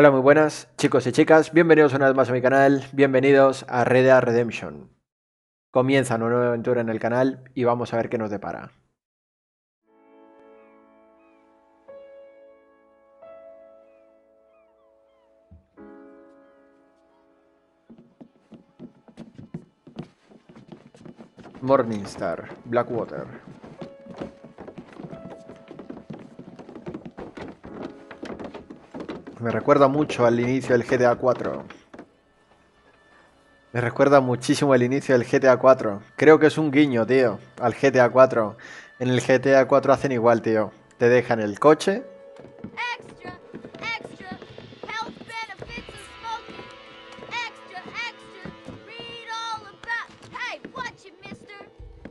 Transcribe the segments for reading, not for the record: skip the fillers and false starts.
Hola, muy buenas chicos y chicas, bienvenidos una vez más a mi canal, bienvenidos a Red Dead Redemption. Comienza una nueva aventura en el canal y vamos a ver qué nos depara. Morningstar, Blackwater. Me recuerda mucho al inicio del GTA 4. Me recuerda muchísimo al inicio del GTA 4. Creo que es un guiño, tío, al GTA 4. En el GTA 4 hacen igual, tío. Te dejan el coche. Extra, extra, health benefits of smoking. Extra, extra, read all about. Hey, watch it, mister.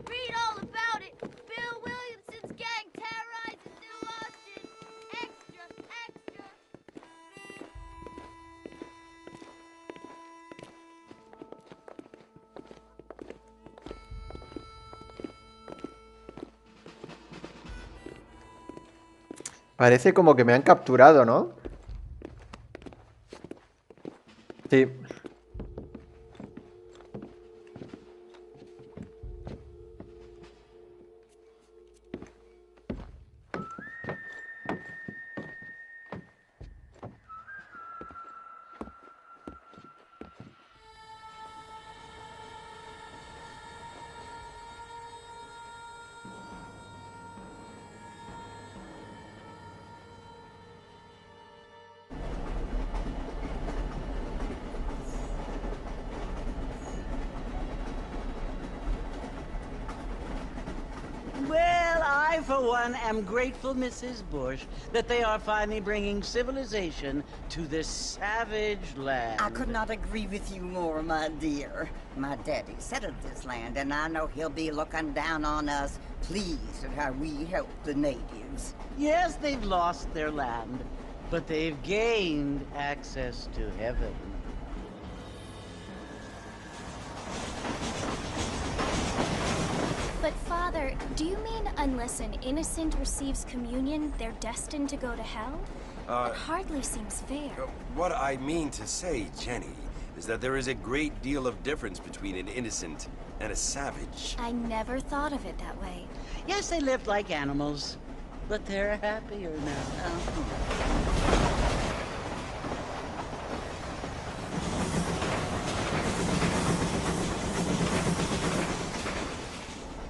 Read all about it. Bill Williamson's gang terrorizes New Austin. Extra, extra. Parece como que me han capturado, ¿no? Sí. Well, I, for one, am grateful, Mrs. Bush, that they are finally bringing civilization to this savage land. I could not agree with you more, my dear. My daddy settled this land, and I know he'll be looking down on us, pleased at how we help the natives. Yes, they've lost their land, but they've gained access to heaven. But Father, do you mean unless an innocent receives communion, they're destined to go to hell? That hardly seems fair. What I mean to say, Jenny, is that there is a great deal of difference between an innocent and a savage. I never thought of it that way. Yes, they lived like animals, but they're happier now.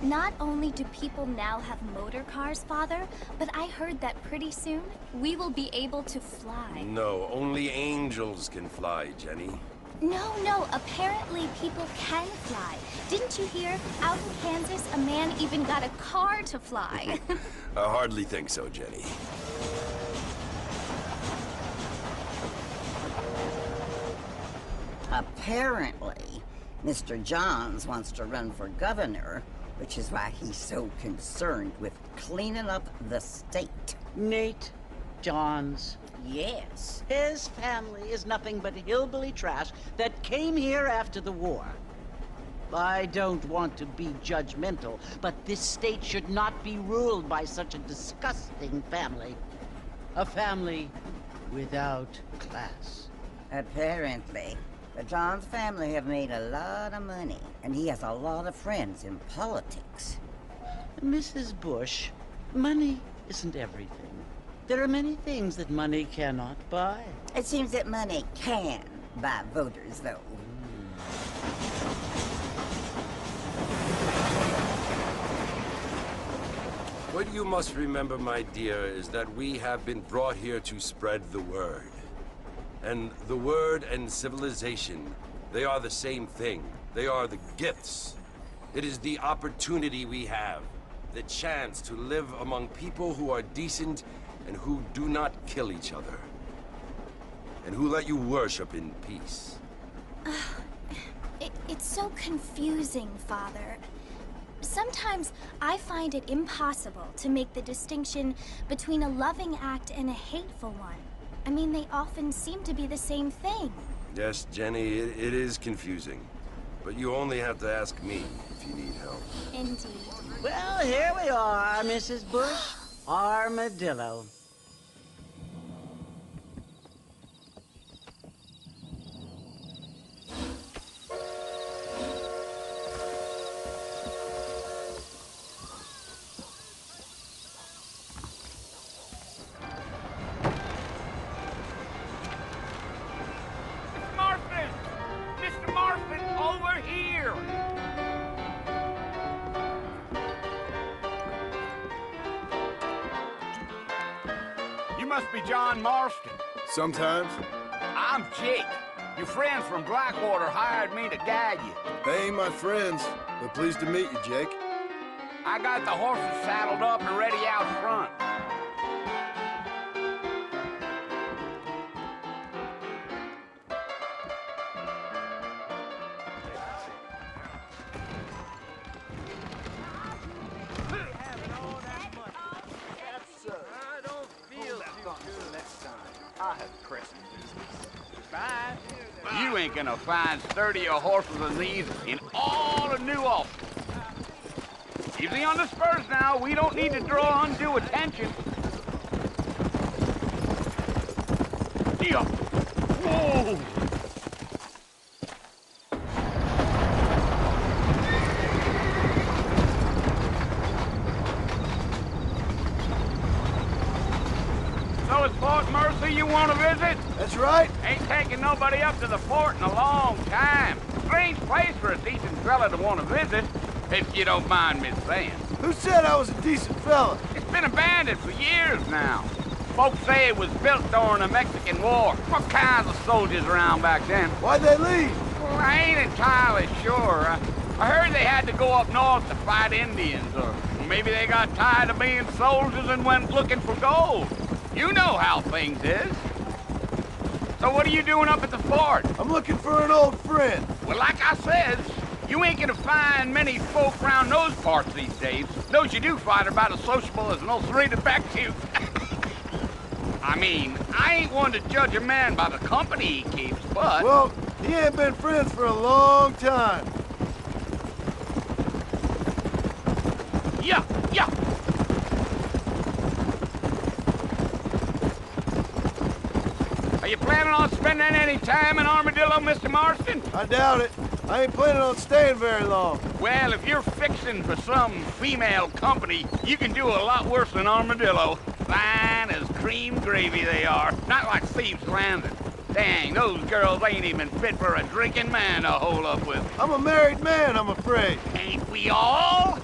Not only do people now have motor cars, Father, but I heard that pretty soon we will be able to fly. No, only angels can fly, Jenny. No, apparently people can fly. Didn't you hear? Out in Kansas, a man even got a car to fly. I hardly think so, Jenny. Apparently, Mr. Johns wants to run for governor, which is why he's so concerned with cleaning up the state. Nate Johns. Yes. His family is nothing but hillbilly trash that came here after the war. I don't want to be judgmental, but this state should not be ruled by such a disgusting family. A family without class. Apparently. The Johns family have made a lot of money, and he has a lot of friends in politics. Mrs. Bush, money isn't everything. There are many things that money cannot buy. It seems that money can buy voters, though. What you must remember, my dear, is that we have been brought here to spread the word. And the word and civilization, they are the same thing. They are the gifts. It is the opportunity we have, the chance to live among people who are decent and who do not kill each other. And who let you worship in peace. It's so confusing, Father. Sometimes I find it impossible to make the distinction between a loving act and a hateful one. I mean, they often seem to be the same thing. Yes, Jenny, it is confusing. But you only have to ask me if you need help. Indeed. Well, here we are, Mrs. Bush. Armadillo. must be John Marston. Sometimes. I'm Jake. Your friends from Blackwater hired me to guide you. They ain't my friends, but pleased to meet you, Jake. I got the horses saddled up and ready out front. You ain't gonna find sturdier horses than these in all of New Ulster. Easy on the spurs now. We don't need to draw undue attention. Yeah. Whoa! So it's Fort Mercy you want to visit? That's right. Ain't taking nobody up to the fort in a long time. Strange place for a decent fella to want to visit, if you don't mind me saying. Who said I was a decent fella? It's been abandoned for years now. Folks say it was built during the Mexican War. What kinds of soldiers around back then? Why'd they leave? Well, I ain't entirely sure. I heard they had to go up north to fight Indians, or maybe they got tired of being soldiers and went looking for gold. You know how things is. So what are you doing up at the fort? I'm looking for an old friend. Well, like I says, you ain't gonna find many folk around those parts these days. Those you do find are about as sociable as an old serrated back tooth. I mean, I ain't one to judge a man by the company he keeps, but... Well, he ain't been friends for a long time. Yeah. Are you planning on spending any time in Armadillo, Mr. Marston? I doubt it. I ain't planning on staying very long. Well, if you're fixing for some female company, you can do a lot worse than Armadillo. Fine as cream gravy they are. Not like Thieves Landing. Dang, those girls ain't even fit for a drinking man to hole up with. I'm a married man, I'm afraid. Ain't we all?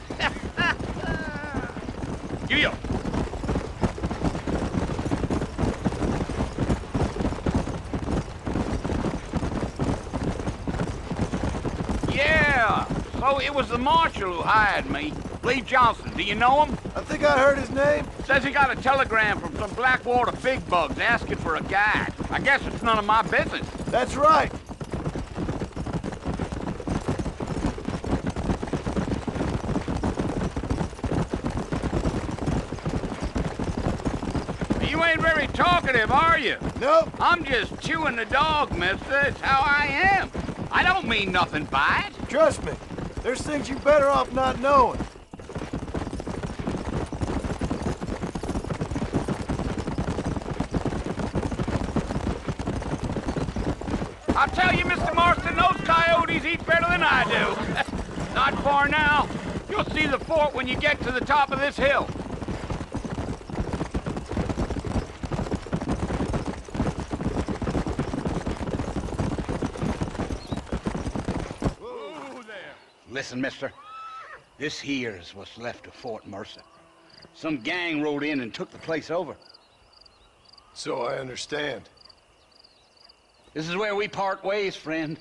Giddy up. Yeah, so it was the marshal who hired me. Lee Johnson, do you know him? I think I heard his name. Says he got a telegram from some Blackwater big bugs asking for a guide. I guess it's none of my business. That's right. You ain't very talkative, are you? Nope. I'm just chewing the dog, mister. It's how I am. I don't mean nothing by it. Trust me. There's things you better off not knowing. I'll tell you, Mr. Marston, those coyotes eat better than I do. Not far now. You'll see the fort when you get to the top of this hill. Whoa there. Listen, mister. This here's what's left of Fort Mercer. Some gang rode in and took the place over. So I understand. This is where we part ways, friend.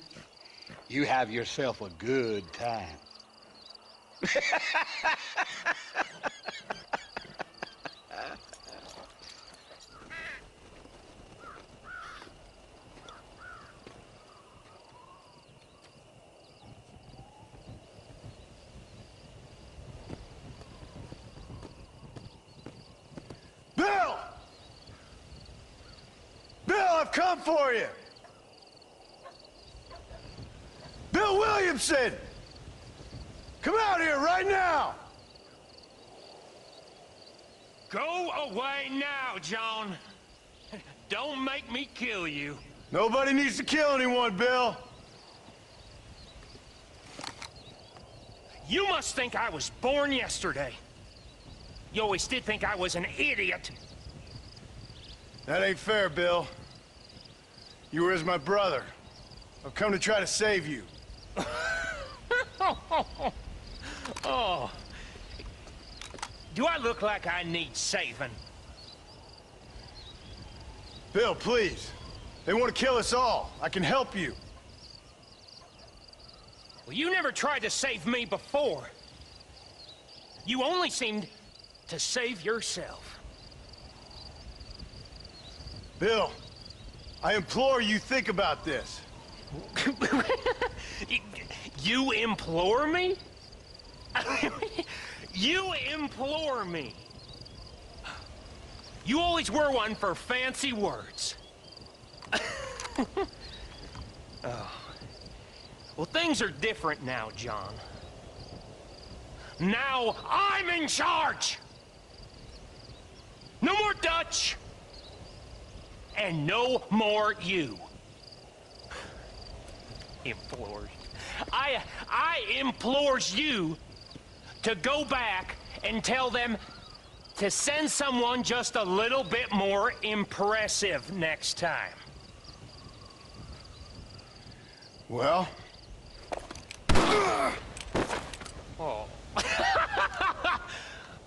You have yourself a good time. Bill! Bill, I've come for you! Bill Williamson! Come out here right now! Go away now, John. Don't make me kill you. Nobody needs to kill anyone, Bill. You must think I was born yesterday. You always did think I was an idiot. That ain't fair, Bill. You were as my brother. I've come to try to save you. Oh. Do I look like I need saving? Bill, please. They want to kill us all. I can help you. Well, you never tried to save me before. You only seemed to save yourself. Bill, I implore you think about this. You implore me? You implore me? You always were one for fancy words. Oh. Well, things are different now, John. Now I'm in charge! No more Dutch! And no more you. Implores. I implores you to go back and tell them to send someone just a little bit more impressive next time. Well? Oh.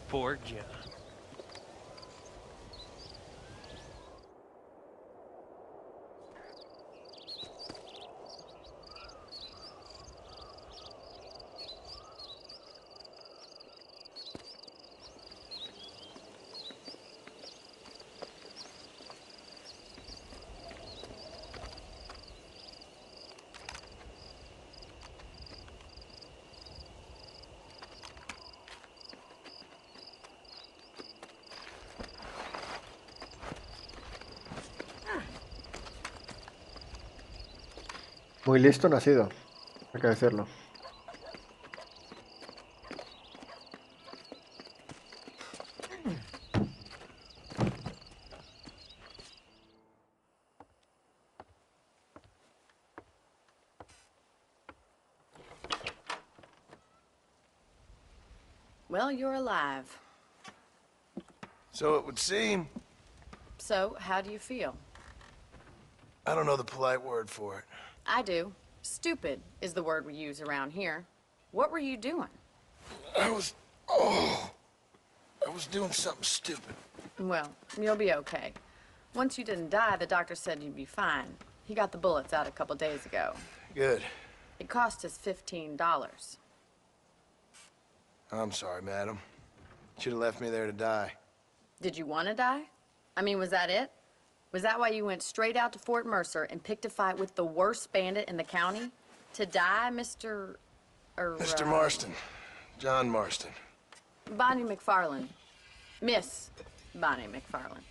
Poor John. Muy listo no ha sido, hay que decirlo. Well, you're alive. So it would seem. So, how do you feel? I don't know the polite word for it. I do. Stupid is the word we use around here. What were you doing? I was doing something stupid. Well, you'll be okay. Once you didn't die, the doctor said you'd be fine. He got the bullets out a couple days ago. Good. It cost us $15. I'm sorry, madam. Should have left me there to die. Did you want to die? I mean, was that it? Was that why you went straight out to Fort Mercer and picked a fight with the worst bandit in the county? To die, Mr. Mr. Marston. John Marston. Bonnie McFarland. Miss Bonnie McFarland.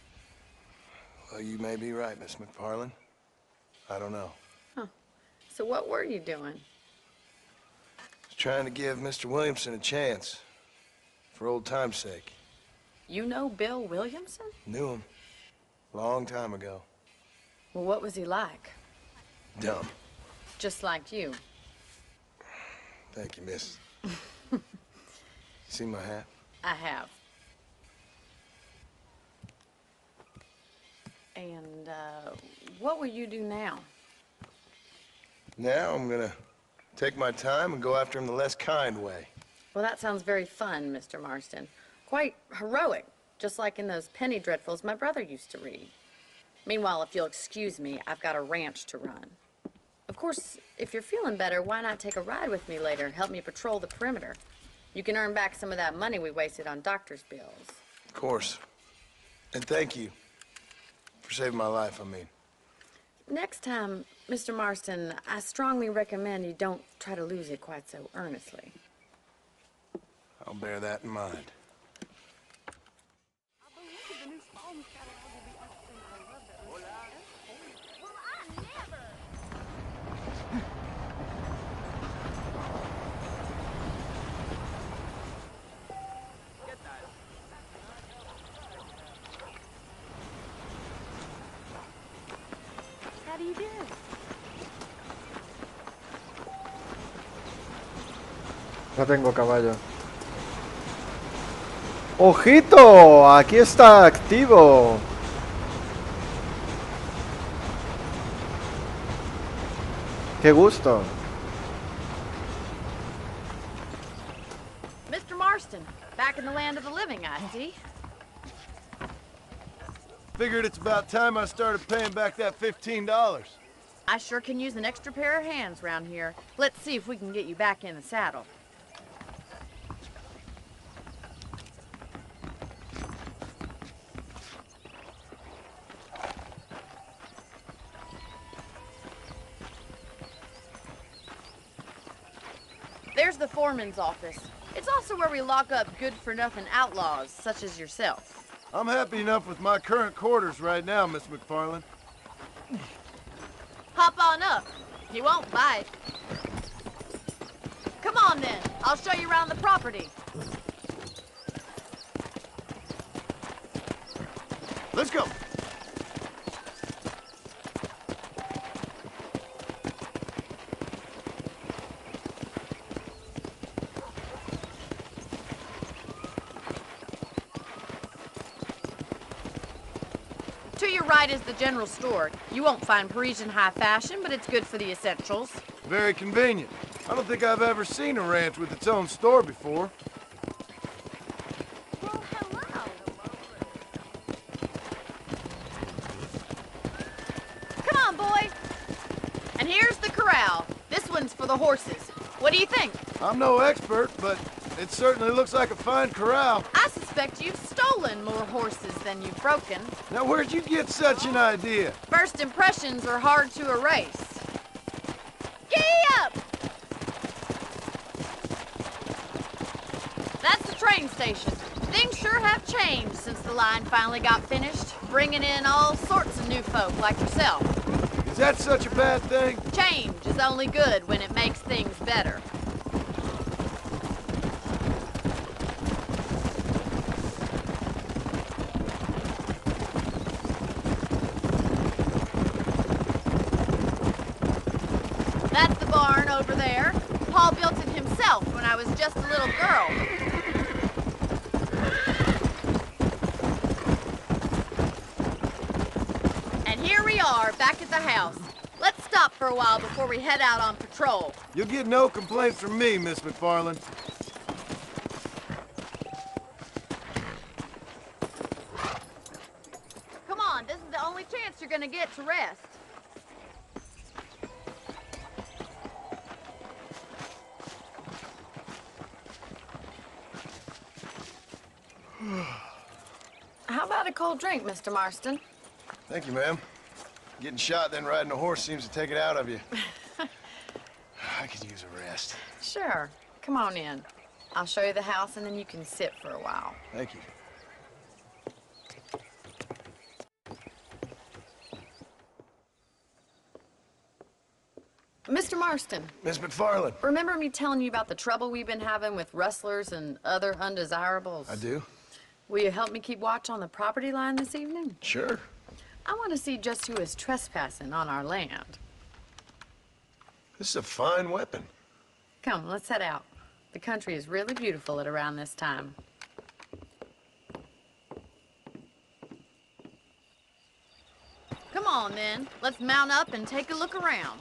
Well, you may be right, Miss McFarland. I don't know. Huh. So what were you doing? I was trying to give Mr. Williamson a chance. For old time's sake. You know Bill Williamson? Knew him. Long time ago. Well, what was he like? Dumb. Just like you. Thank you, miss. See my hat? I have. And, what will you do now? Now I'm gonna take my time and go after him the less kind way. Well, that sounds very fun, Mr. Marston. Quite heroic, just like in those penny dreadfuls my brother used to read. Meanwhile, if you'll excuse me, I've got a ranch to run. Of course, if you're feeling better, why not take a ride with me later? Help me patrol the perimeter. You can earn back some of that money we wasted on doctor's bills. Of course. And thank you for saving my life, I mean. Next time, Mr. Marston, I strongly recommend you don't try to lose it quite so earnestly. I'll bear that in mind. How do you do? No tengo caballo. ¡Ojito! Aquí está activo. ¡Qué gusto! Mr. Marston, back in the land of the living, I see. Figured it's about time I started paying back that $15. I sure can use an extra pair of hands around here. Let's see if we can get you back in the saddle. There's the foreman's office. It's also where we lock up good-for-nothing outlaws, such as yourself. I'm happy enough with my current quarters right now, Miss McFarland. Hop on up. He won't bite. Come on then. I'll show you around the property. Let's go. To your right is the general store. You won't find Parisian high fashion, but it's good for the essentials. Very convenient. I don't think I've ever seen a ranch with its own store before. Well, hello. Come on, boys. And here's the corral. This one's for the horses. What do you think? I'm no expert, but it certainly looks like a fine corral. I suspect you've stolen more horses than you've broken. Now, where'd you get such an idea? First impressions are hard to erase. Gee up! That's the train station. Things sure have changed since the line finally got finished, bringing in all sorts of new folk like yourself. Is that such a bad thing? Change is only good when it makes things better. That's the barn over there. Paul built it himself when I was just a little girl. And here we are, back at the house. Let's stop for a while before we head out on patrol. You'll get no complaints from me, Miss McFarland. Come on, this is the only chance you're gonna get to rest. How about a cold drink, Mr. Marston? Thank you, ma'am. Getting shot then riding a horse seems to take it out of you. I could use a rest. Sure. Come on in. I'll show you the house and then you can sit for a while. Thank you. Mr. Marston, Miss McFarland. remember me telling you about the trouble we've been having with rustlers and other undesirables? I do. Will you help me keep watch on the property line this evening? Sure. I want to see just who is trespassing on our land. This is a fine weapon. Come, let's head out. The country is really beautiful at around this time. Come on, then. Let's mount up and take a look around.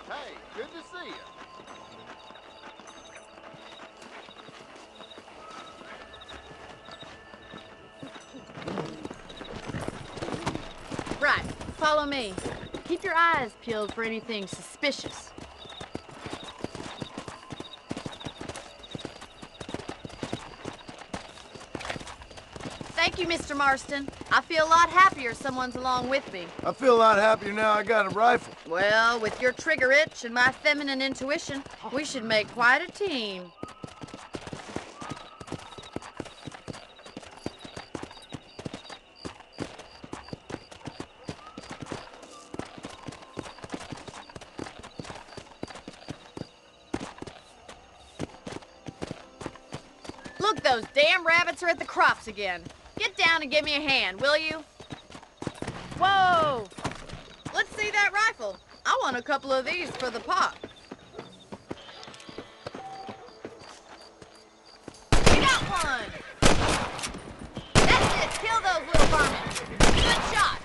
Hey, good to see you. Right, follow me. Keep your eyes peeled for anything suspicious. Thank you, Mr. Marston. I feel a lot happier someone's along with me. I feel a lot happier now I got a rifle. Well, with your trigger itch and my feminine intuition, we should make quite a team. Look, those damn rabbits are at the crops again. Get down and give me a hand, will you? Whoa! Let's see that rifle. I want a couple of these for the pot. You got one! That's it! Kill those little varmints! Good shot!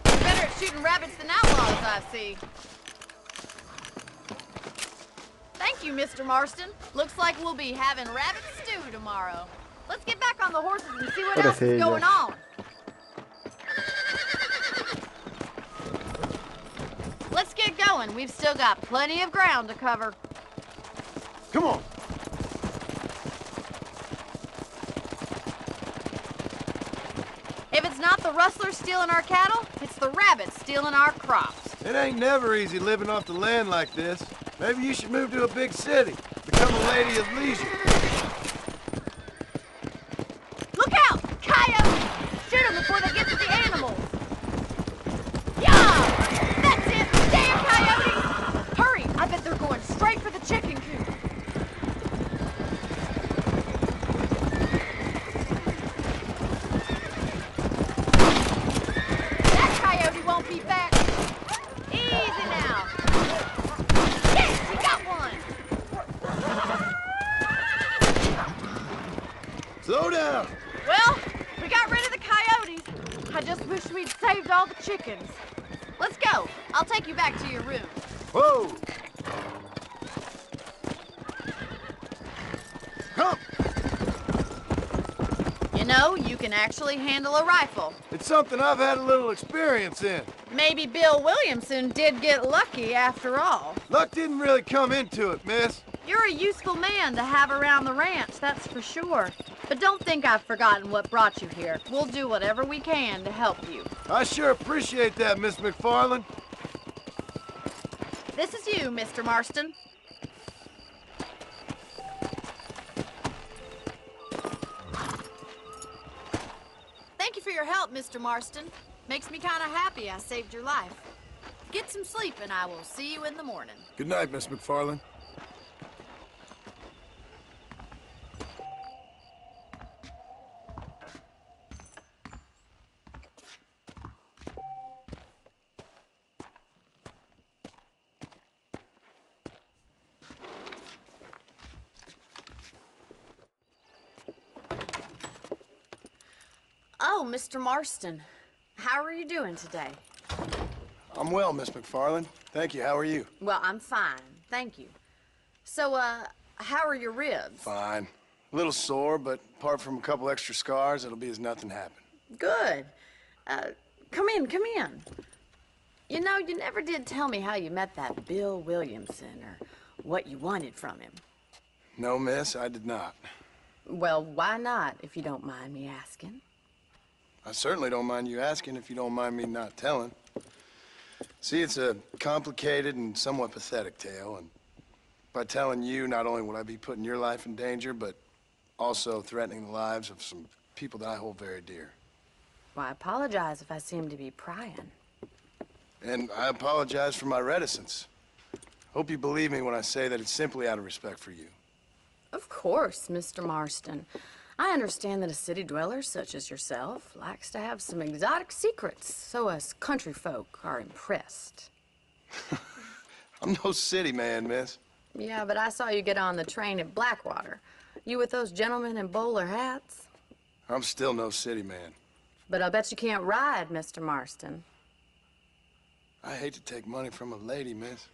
You're better at shooting rabbits than outlaws, I see. Thank Thank you, Mr. Marston. Looks like we'll be having rabbit stew tomorrow. Let's get back on the horses and see what else is going on. Let's get going. We've still got plenty of ground to cover. Come on. If it's not the rustlers stealing our cattle, it's the rabbits stealing our crops. It ain't never easy living off the land like this. Maybe you should move to a big city. Become a lady of leisure. Look out! Coyotes! Shoot them before they get to the animals. Yeah! That's it! Damn coyotes! Hurry! I bet they're going straight for the chicken coop. That coyote won't be back. Easy now. Yes, we got one. Slow down. Well, we got rid of the coyotes. I just wish we'd saved all the chickens. Let's go. I'll take you back to your room. Whoa. Come. You know, you can actually handle a rifle. It's something I've had a little experience in. Maybe Bill Williamson did get lucky after all. Luck didn't really come into it, miss. You're a useful man to have around the ranch, that's for sure. But don't think I've forgotten what brought you here. We'll do whatever we can to help you. I sure appreciate that, Miss McFarland. This is you, Mr. Marston. Thank you for your help, Mr. Marston. Makes me kind of happy I saved your life. Get some sleep and I will see you in the morning. Good night, Miss McFarland. Oh, Mr. Marston. How are you doing today? I'm well, Miss McFarland. Thank you. How are you? Well, I'm fine. Thank you. So, how are your ribs? Fine. A little sore, but apart from a couple extra scars, it'll be as nothing happened. Good. Come in, come in. You know, you never did tell me how you met that Bill Williamson or what you wanted from him. No, miss, I did not. Well, why not, if you don't mind me asking? I certainly don't mind you asking if you don't mind me not telling. See, it's a complicated and somewhat pathetic tale, and by telling you, not only would I be putting your life in danger, but also threatening the lives of some people that I hold very dear. Well, I apologize if I seem to be prying. And I apologize for my reticence. Hope you believe me when I say that it's simply out of respect for you. Of course, Mr. Marston. I understand that a city dweller such as yourself likes to have some exotic secrets, so us country folk are impressed. I'm no city man, miss. Yeah, but I saw you get on the train at Blackwater. You with those gentlemen in bowler hats? I'm still no city man. But I bet you can't ride, Mr. Marston. I hate to take money from a lady, miss.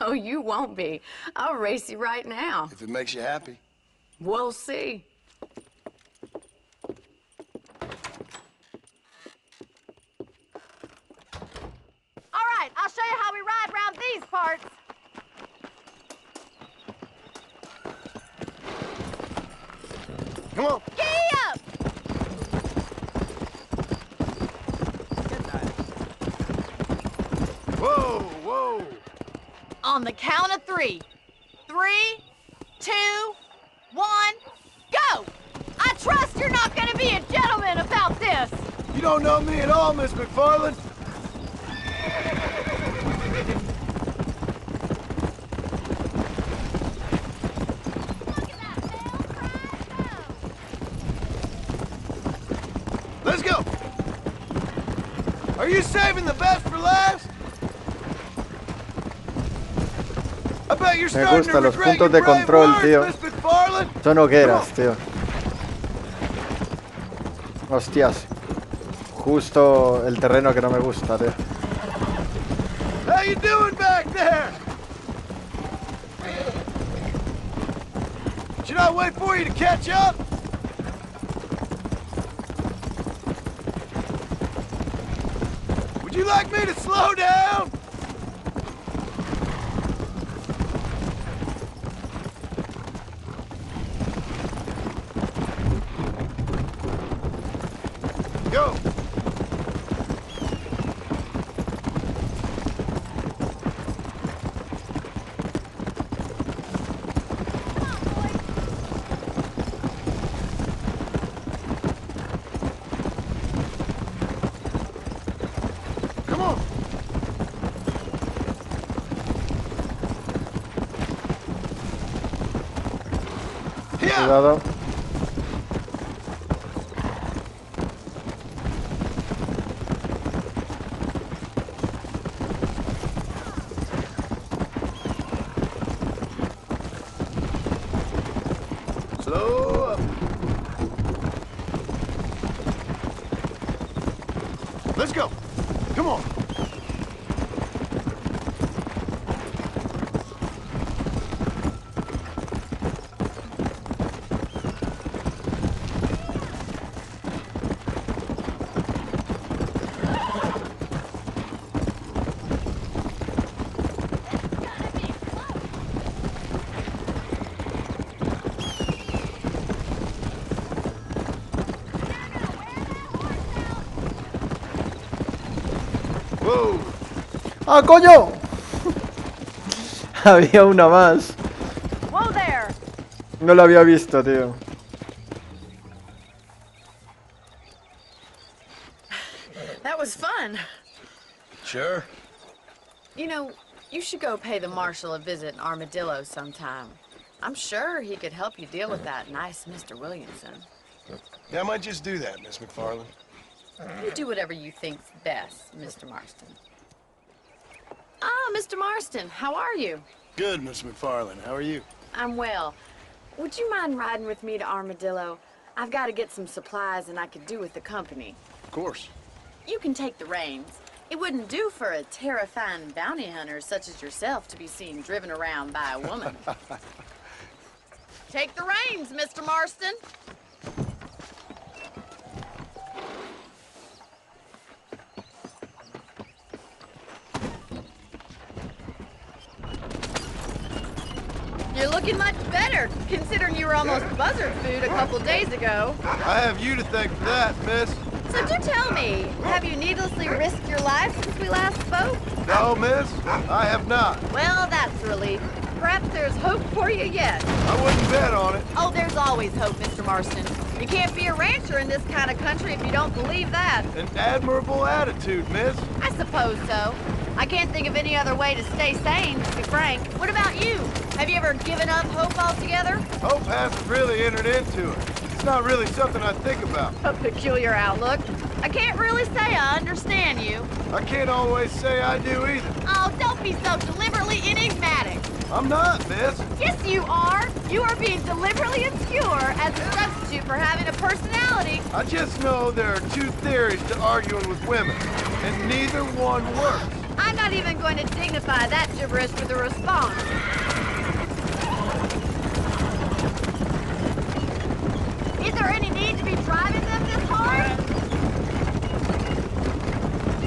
Oh, you won't be. I'll race you right now. If it makes you happy. We'll see. All right, I'll show you how we ride around these parts. Come on. Giddy up! Whoa, whoa. On the count of 3. 3, 2, 1, go! I trust you're not gonna be a gentleman about this. You don't know me at all, Miss McFarland. Let's go. Are you saving the best for last? I bet you're Me starting to gustan los regret puntos your de brave control, words, tío. Miss McFarland. Son hogueras, tío. Hostias. Justo el terreno que no me gusta, tío. How you doing back there? I wait for you to catch up? Would you like me to slow down? Go! Come on! Here! Cuidado. Slow up. Let's go. Come on. Whoa. ¡Ah, coño! Había una más. Whoa there! No la había visto, tío. That was fun. Sure. You know, you should go pay the marshal a visit in Armadillo sometime. I'm sure he could help you deal with that nice Mr. Williamson. Yeah, I might just do that, Miss McFarland. You do whatever you think's best, Mr. Marston. Ah, Mr. Marston, how are you? Good, Miss McFarland. How are you? I'm well. Would you mind riding with me to Armadillo? I've got to get some supplies and I could do with the company. Of course. You can take the reins. It wouldn't do for a terrifying bounty hunter such as yourself to be seen driven around by a woman. Take the reins, Mr. Marston. You're looking much better, considering you were almost buzzard food a couple days ago. I have you to thank for that, miss. So do tell me, have you needlessly risked your life since we last spoke? No, miss, I have not. Well, that's a relief. Perhaps there's hope for you yet. I wouldn't bet on it. Oh, there's always hope, Mr. Marston. You can't be a rancher in this kind of country if you don't believe that. An admirable attitude, miss. I suppose so. I can't think of any other way to stay sane, to be frank. What about you? Have you ever given up hope altogether? Hope hasn't really entered into it. It's not really something I think about. A peculiar outlook. I can't really say I understand you. I can't always say I do either. Oh, don't be so deliberately enigmatic. I'm not, miss. Yes, you are. You are being deliberately obscure as a substitute for having a personality. I just know there are two theories to arguing with women, and neither one works. I'm not even going to dignify that gibberish with a response. Is there any need to be driving them this hard?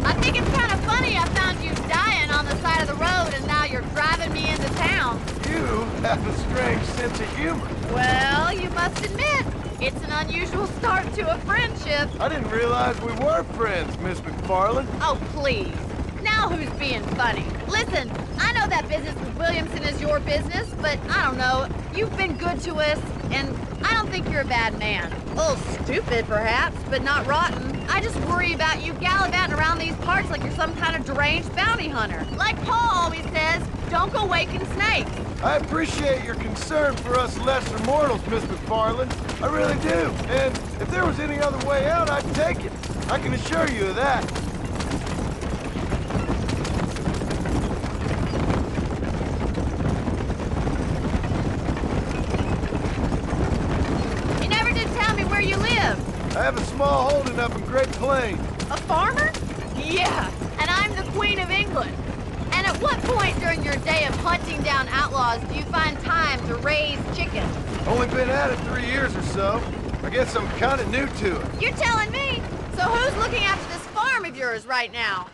I think it's kind of funny I found you dying on the side of the road and now you're driving me into town. You have a strange sense of humor. Well, you must admit, it's an unusual start to a friendship. I didn't realize we were friends, Miss McFarland. Oh, please. Now who's being funny? Listen, I know that business with Williamson is your business, but I don't know. You've been good to us, and I don't think you're a bad man. A little stupid, perhaps, but not rotten. I just worry about you gallivanting around these parts like you're some kind of deranged bounty hunter. Like Paul always says, don't go waking snakes. I appreciate your concern for us lesser mortals, Miss McFarland. I really do. And if there was any other way out, I'd take it. I can assure you of that. You never did tell me where you live. I have a small holding up in Great Plains. A farmer? Yeah, and I'm the Queen of England. And at what point during your day of hunting down outlaws do you find time to raise chickens? Only been at it 3 years or so. I guess I'm kind of new to it. You're telling me? So who's looking after this farm of yours right now?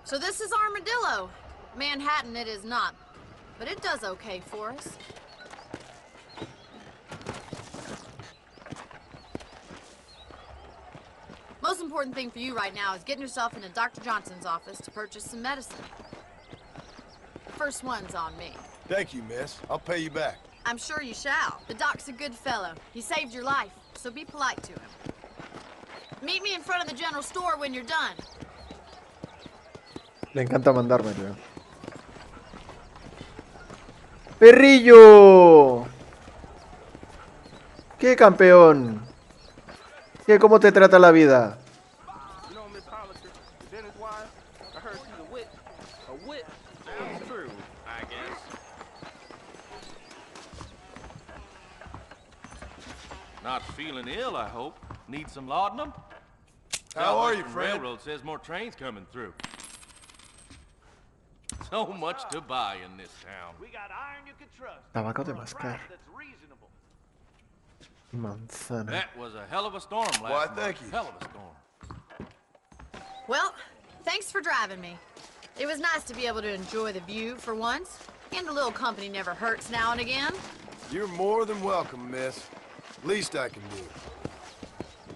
So this is Armadillo. Manhattan it is not, but it does okay for us. Most important thing for you right now is getting yourself into Dr. Johnson's office to purchase some medicine. First one's on me. Thank you, miss. I'll pay you back. I'm sure you shall. The doc's a good fellow. He saved your life, so be polite to him. Meet me in front of the general store when you're done. Le encanta mandarme, tío. ¡Perrillo! ¡Qué campeón! ¿Qué, cómo te trata la vida? Not feeling ill, I hope. Need some laudanum? How are you, Fred? Railroad says more trains coming through. So much to buy in this town. We got iron you can trust. Tabaco de mascar. That's reasonable. Manzana. That was a hell of a storm last Why, month. thank you. Hell of a storm. Well, thanks for driving me. It was nice to be able to enjoy the view for once, and a little company never hurts now and again. You're more than welcome, miss. Least I can do.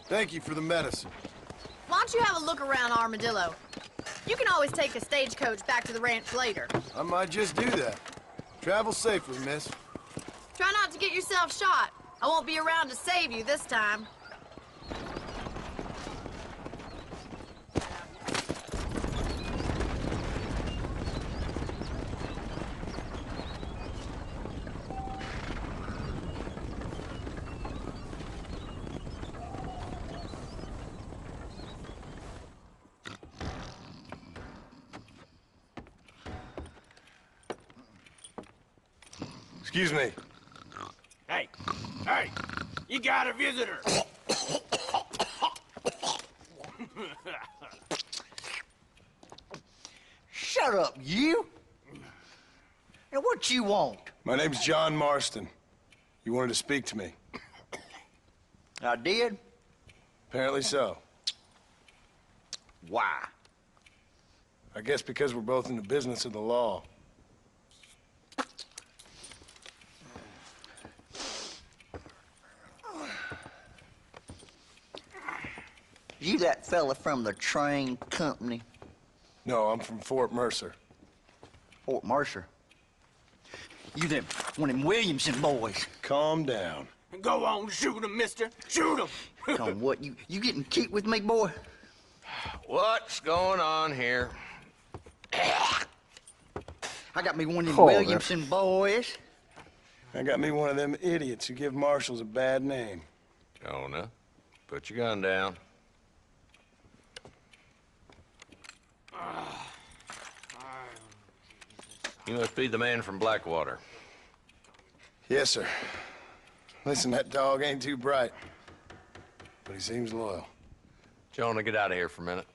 Thank you for the medicine. Why don't you have a look around Armadillo? You can always take a stagecoach back to the ranch later. I might just do that. Travel safely, miss. Try not to get yourself shot. I won't be around to save you this time. Excuse me. Hey, you got a visitor. Shut up, you. And what you want? My name's John Marston. You wanted to speak to me. I did? Apparently so. Why? I guess because we're both in the business of the law. You that fella from the train company? No, I'm from Fort Mercer. Fort Mercer? You them one of them Williamson boys. Calm down. Go on, shoot him, mister. Shoot him. Come what, you getting cute with me, boy? What's going on here? I got me one of them Joder. Williamson boys. I got me one of them idiots who give marshals a bad name. Jonah, put your gun down. You must be the man from Blackwater. Yes, sir. Listen, that dog ain't too bright, but he seems loyal. Jonah, get out of here for a minute.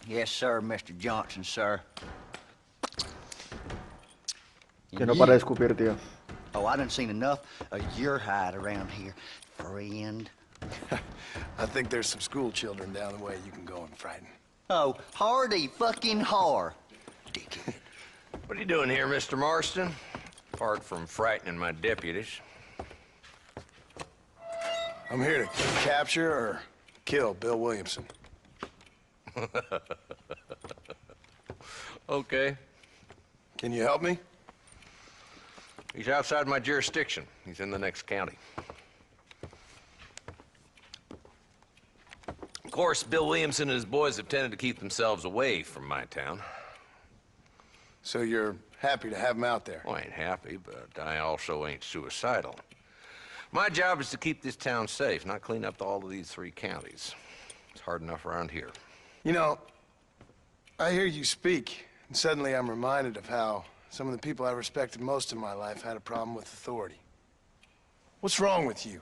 Yes, sir, Mr. Johnson, sir. Que no para de escupir, tío. Oh, I done seen enough of your hide around here, friend. I think there's some school children down the way you can go and frighten. Oh, hardy fucking har. Dickhead. What are you doing here, Mr. Marston? Apart from frightening my deputies. I'm here to capture or kill Bill Williamson. Okay. Can you help me? He's outside my jurisdiction. He's in the next county. Of course, Bill Williamson and his boys have tended to keep themselves away from my town. So you're happy to have him out there? Well, I ain't happy, but I also ain't suicidal. My job is to keep this town safe, not clean up all of these 3 counties. It's hard enough around here. You know, I hear you speak, and suddenly I'm reminded of how some of the people I respected most in my life had a problem with authority. What's wrong with you?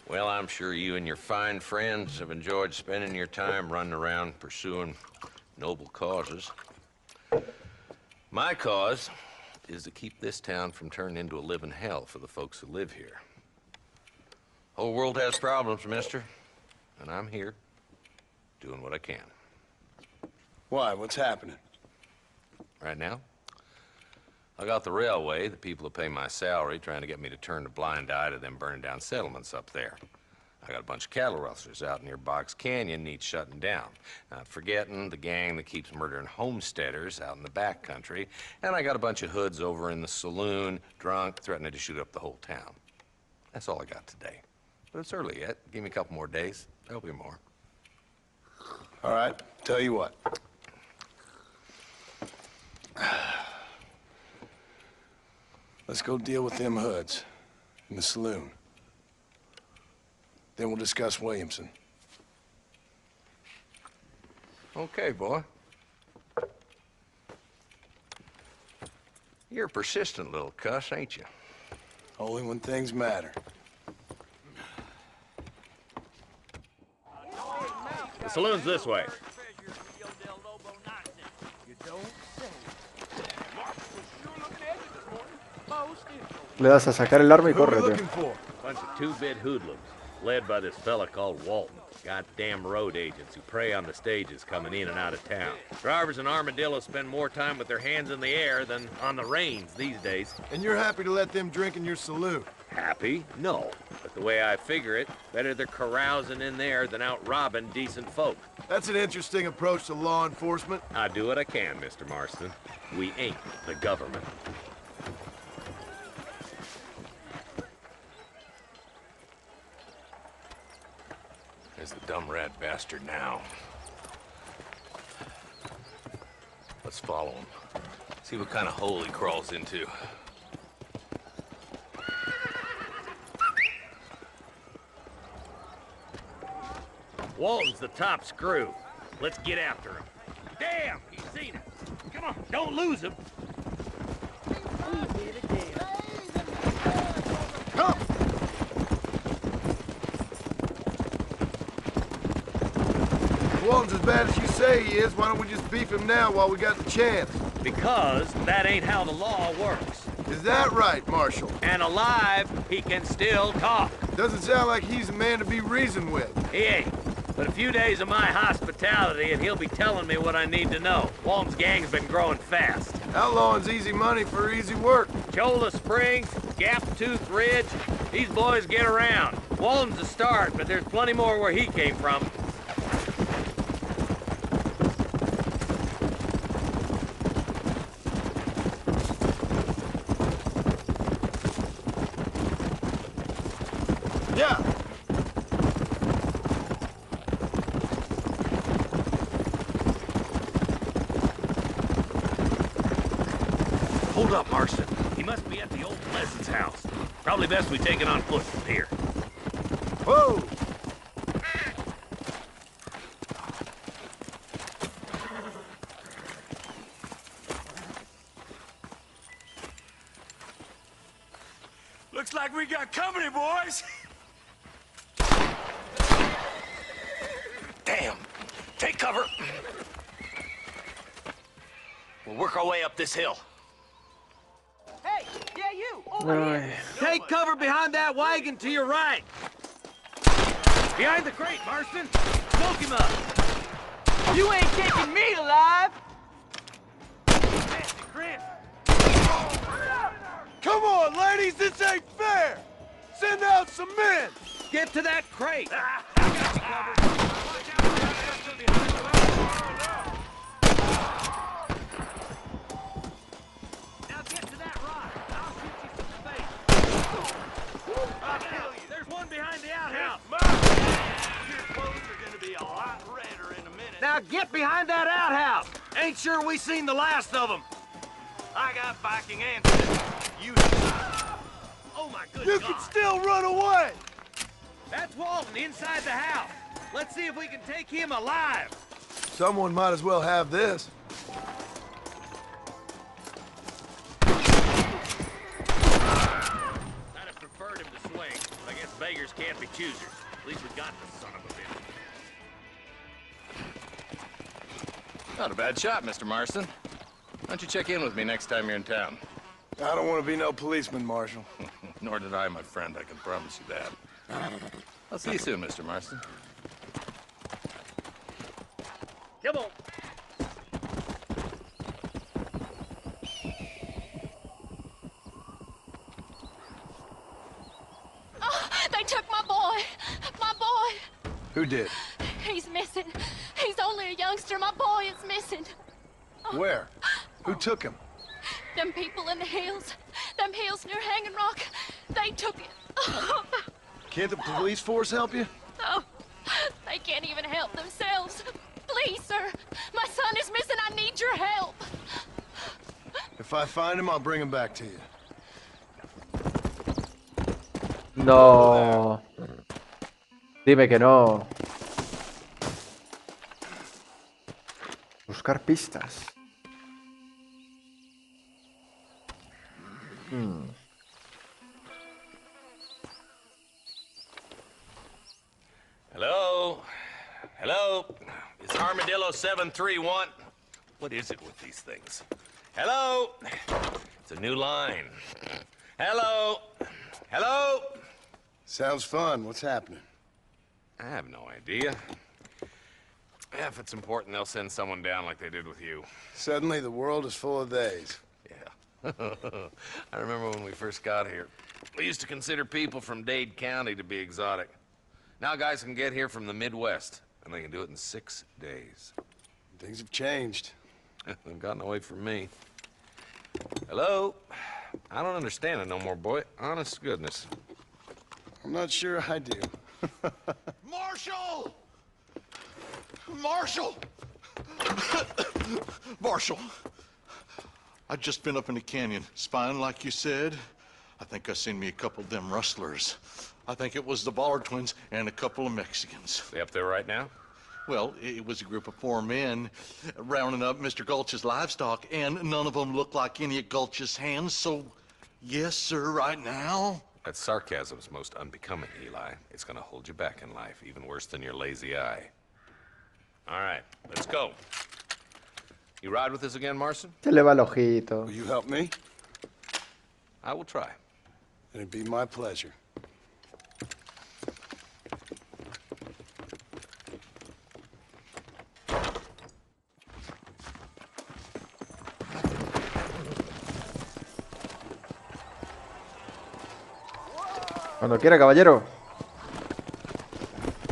Well, I'm sure you and your fine friends have enjoyed spending your time running around pursuing noble causes. My cause is to keep this town from turning into a living hell for the folks who live here. Whole world has problems, mister, and I'm here doing what I can. Why? What's happening? Right now, I got the railway, the people who pay my salary, trying to get me to turn a blind eye to them burning down settlements up there. I got a bunch of cattle rustlers out near Box Canyon needs shutting down. Not forgetting the gang that keeps murdering homesteaders out in the back country. And I got a bunch of hoods over in the saloon, drunk, threatening to shoot up the whole town. That's all I got today. But it's early yet. Give me a couple more days. There'll be more. All right, tell you what. Let's go deal with them hoods in the saloon. Then we'll discuss Williamson. Okay, boy. You're a persistent little cuss, ain't you? Only when things matter. The saloon's this way. Le das a sacar el arma y córrete. Bunch of two-bit hoodlums, led by this fella called Walton. Goddamn road agents who prey on the stages coming in and out of town. Drivers in Armadillo spend more time with their hands in the air than on the reins these days. And you're happy to let them drink in your saloon? Happy? No. But the way I figure it, better they're carousing in there than out robbing decent folk. That's an interesting approach to law enforcement. I do what I can, Mr. Marston. We ain't the government. There's the dumb rat bastard now. Let's follow him. See what kind of hole he crawls into. Walton's the top screw. Let's get after him. Damn, he's seen us. Come on, don't lose him. Come! Walton's as bad as you say he is. Why don't we just beef him now while we got the chance? Because that ain't how the law works. Is that right, Marshal? And alive, he can still talk. Doesn't sound like he's a man to be reasoned with. He ain't. But a few days of my hospitality and he'll be telling me what I need to know. Walton's gang's been growing fast. Outlawing's easy money for easy work. Cholla Springs, Gap Tooth Ridge, these boys get around. Walton's a start, but there's plenty more where he came from. Yeah. Hold up, Marston. He must be at the old Pleasant's house. Probably best we take it on foot from here. Whoa! Looks like we got company, boys. Damn. Take cover. We'll work our way up this hill. Hey, yeah, you. Ay. Take cover behind that wagon to your right. Behind the crate, Marston. Smoke him up. You ain't taking me alive. Nasty Chris. Come on, ladies, this ain't fair! Send out some men! Get to that crate. Now get to that rock. I'll shoot you from the face. I'll kill you. There's one behind the outhouse. Your clothes are gonna be a lot redder in a minute. Now get behind that outhouse. Ain't sure we seen the last of them. I got backing answers. You. Oh my good You God. can still run away! That's Walton inside the house. Let's see if we can take him alive. Someone might as well have this. I'd have preferred him to swing, but I guess beggars can't be choosers. At least we got the son of a bitch. Not a bad shot, Mr. Marston. Why don't you check in with me next time you're in town? I don't want to be no policeman, Marshal. Nor did I, my friend. I can promise you that. I'll see you soon, Mr. Marston. Come on. Oh, they took my boy. My boy. Who did? He's missing. He's only a youngster. My boy is missing. Where? Who took him? Them people in the hills. Them hills near Hanging Rock. They took it. Oh, Can't the police force help you? oh, they can't even help themselves. Please, sir. My son is missing. I need your help. If I find him, I'll bring him back to you. No. Dime que no. Buscar pistas. Hello? Hello? It's Armadillo 731. What is it with these things? Hello? It's a new line. Hello? Hello? Sounds fun. What's happening? I have no idea. Yeah, if it's important, they'll send someone down like they did with you. Suddenly, the world is full of theys. Yeah. I remember when we first got here. We used to consider people from Dade County to be exotic. Now guys can get here from the Midwest, and they can do it in 6 days. Things have changed. They've gotten away from me. Hello? I don't understand it no more, boy. Honest to goodness. I'm not sure I do. Marshal! Marshal! Marshal! I've just been up in the canyon, spying like you said. I think I seen me a couple of them rustlers. I think it was the Ballard twins and a couple of Mexicans. They up there right now? Well, it was a group of 4 men rounding up Mr. Gulch's livestock, and none of them looked like any of Gulch's hands, so yes, sir, right now. That sarcasm's most unbecoming, Eli. It's gonna hold you back in life, even worse than your lazy eye. All right, let's go. You ride with us again, Marston? Se le va el ojito. Will you help me? I will try. It'd be my pleasure. Cuando quiera, caballero.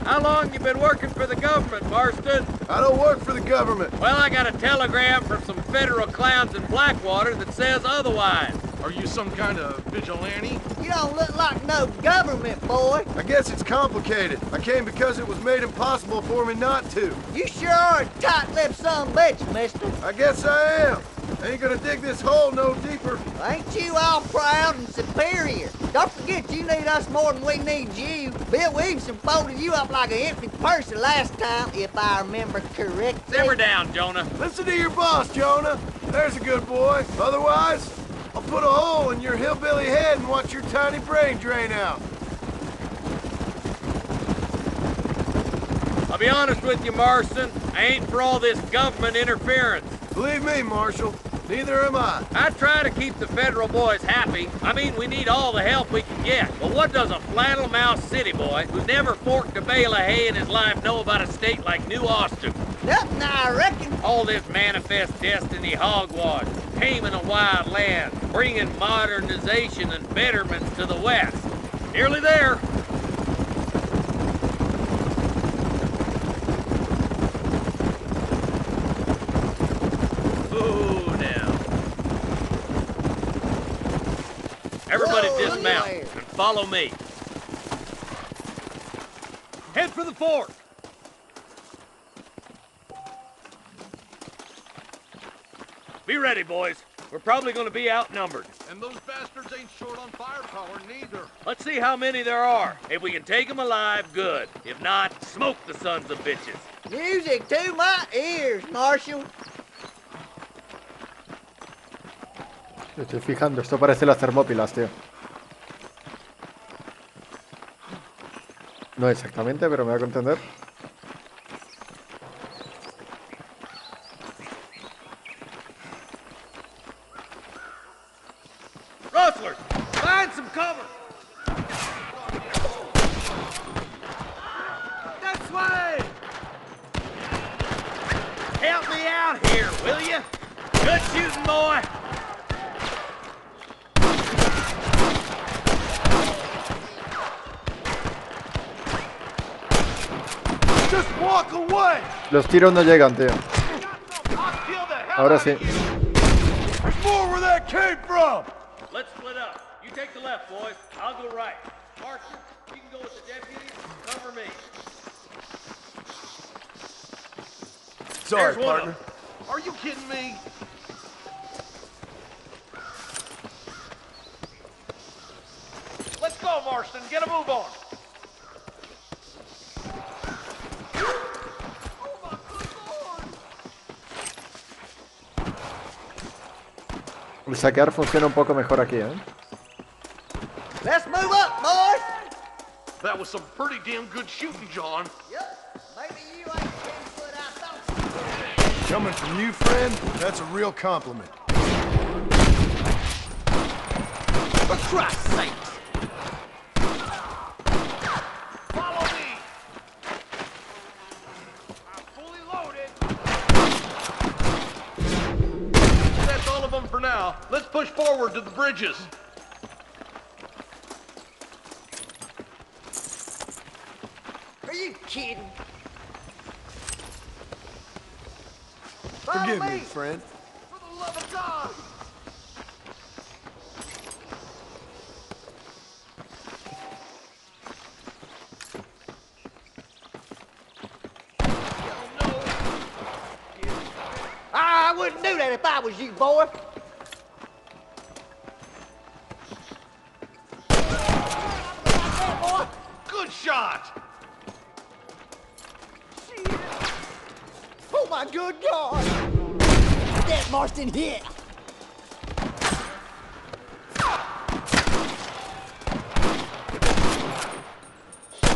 How long you been working for the government, Marston? I don't work for the government. Well, I got a telegram from some federal clowns in Blackwater that says otherwise. Are you some kind of vigilante? You don't look like no government, boy. I guess it's complicated. I came because it was made impossible for me not to. You sure are a tight-lipped son of a bitch, mister. I guess I am. I ain't gonna dig this hole no deeper. Ain't you all proud and superior? Don't forget you need us more than we need you. Bill Williamson folded you up like an empty person last time, if I remember correctly. Simmer down, Jonah. Listen to your boss, Jonah. There's a good boy. Otherwise, I'll put a hole in your hillbilly head and watch your tiny brain drain out. I'll be honest with you, Marston. I ain't for all this government interference. Believe me, Marshal, neither am I. I try to keep the federal boys happy. I mean, we need all the help we can get. But what does a flannel-mouthed city boy who's never forked a bale of hay in his life know about a state like New Austin? Nothing, I reckon. All this manifest destiny hogwash, taming a wild land, bringing modernization and betterments to the West. Nearly there. Everybody dismount and follow me. Head for the fort. Be ready, boys. We're probably going to be outnumbered. And those bastards ain't short on firepower, neither. Let's see how many there are. If we can take them alive, good. If not, smoke the sons of bitches. Music to my ears, Marshal. Me estoy fijando, esto parece las Termópilas, tío. No exactamente, pero me da a entender. Find some cover! This way! Help me out here, will you? Good shooting, boy! Just walk away! Los tiros no llegan, tío. Ahora sí. There's more where that came from! Let's split up. You take the left, boys. I'll go right. Marston, you can go with the deputies. Cover me. Sorry, There's one of partner. them. Are you kidding me? Let's go, Marston. Get a move on. El saquear funciona un poco mejor aquí, ¿eh? Let's move up, boys! That was some pretty damn good shooting, John. Yep, maybe you ain't 10 foot I thought. Coming from you, friend, that's a real compliment. For Christ's sake! Follow me! I'm fully loaded. That's all of them for now. Let's push forward to the bridges. Are you kidding? Forgive Follow me, friend. For the love of God! I wouldn't do that if I was you, boy. Good shot! Oh my good God! That Marston hit!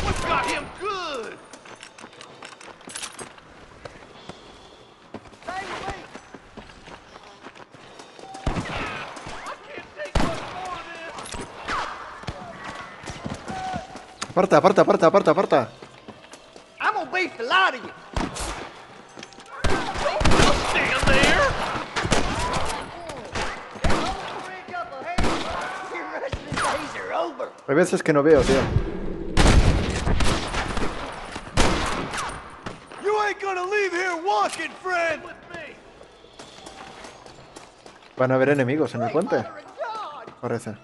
We've got him good! Stay away! I can't take much more of this! Aparta, aparta, aparta, aparta, aparta. I'm gonna beat the lot of you! Just stand there! Your wrestling days are over! Hay veces que no veo, tío. You ain't gonna leave here walking, friend! With me! Van a haber enemigos en el puente. Parece.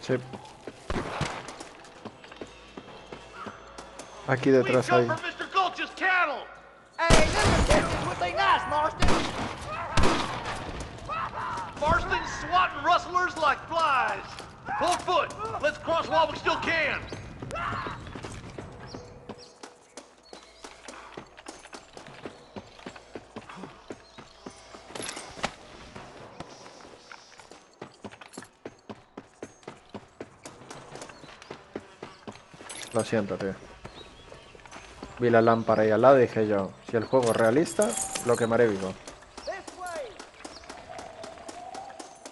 Sí. Aquí detrás hay. For Mr. Gulch's cattle! Hey, little distance would be nice, Marston! Marston's swatting rustlers like flies! Full foot! Let's cross while we still can! Lo siento, tío. Vi la lámpara ahí al lado y dije yo, si el juego es realista, lo quemaré vivo.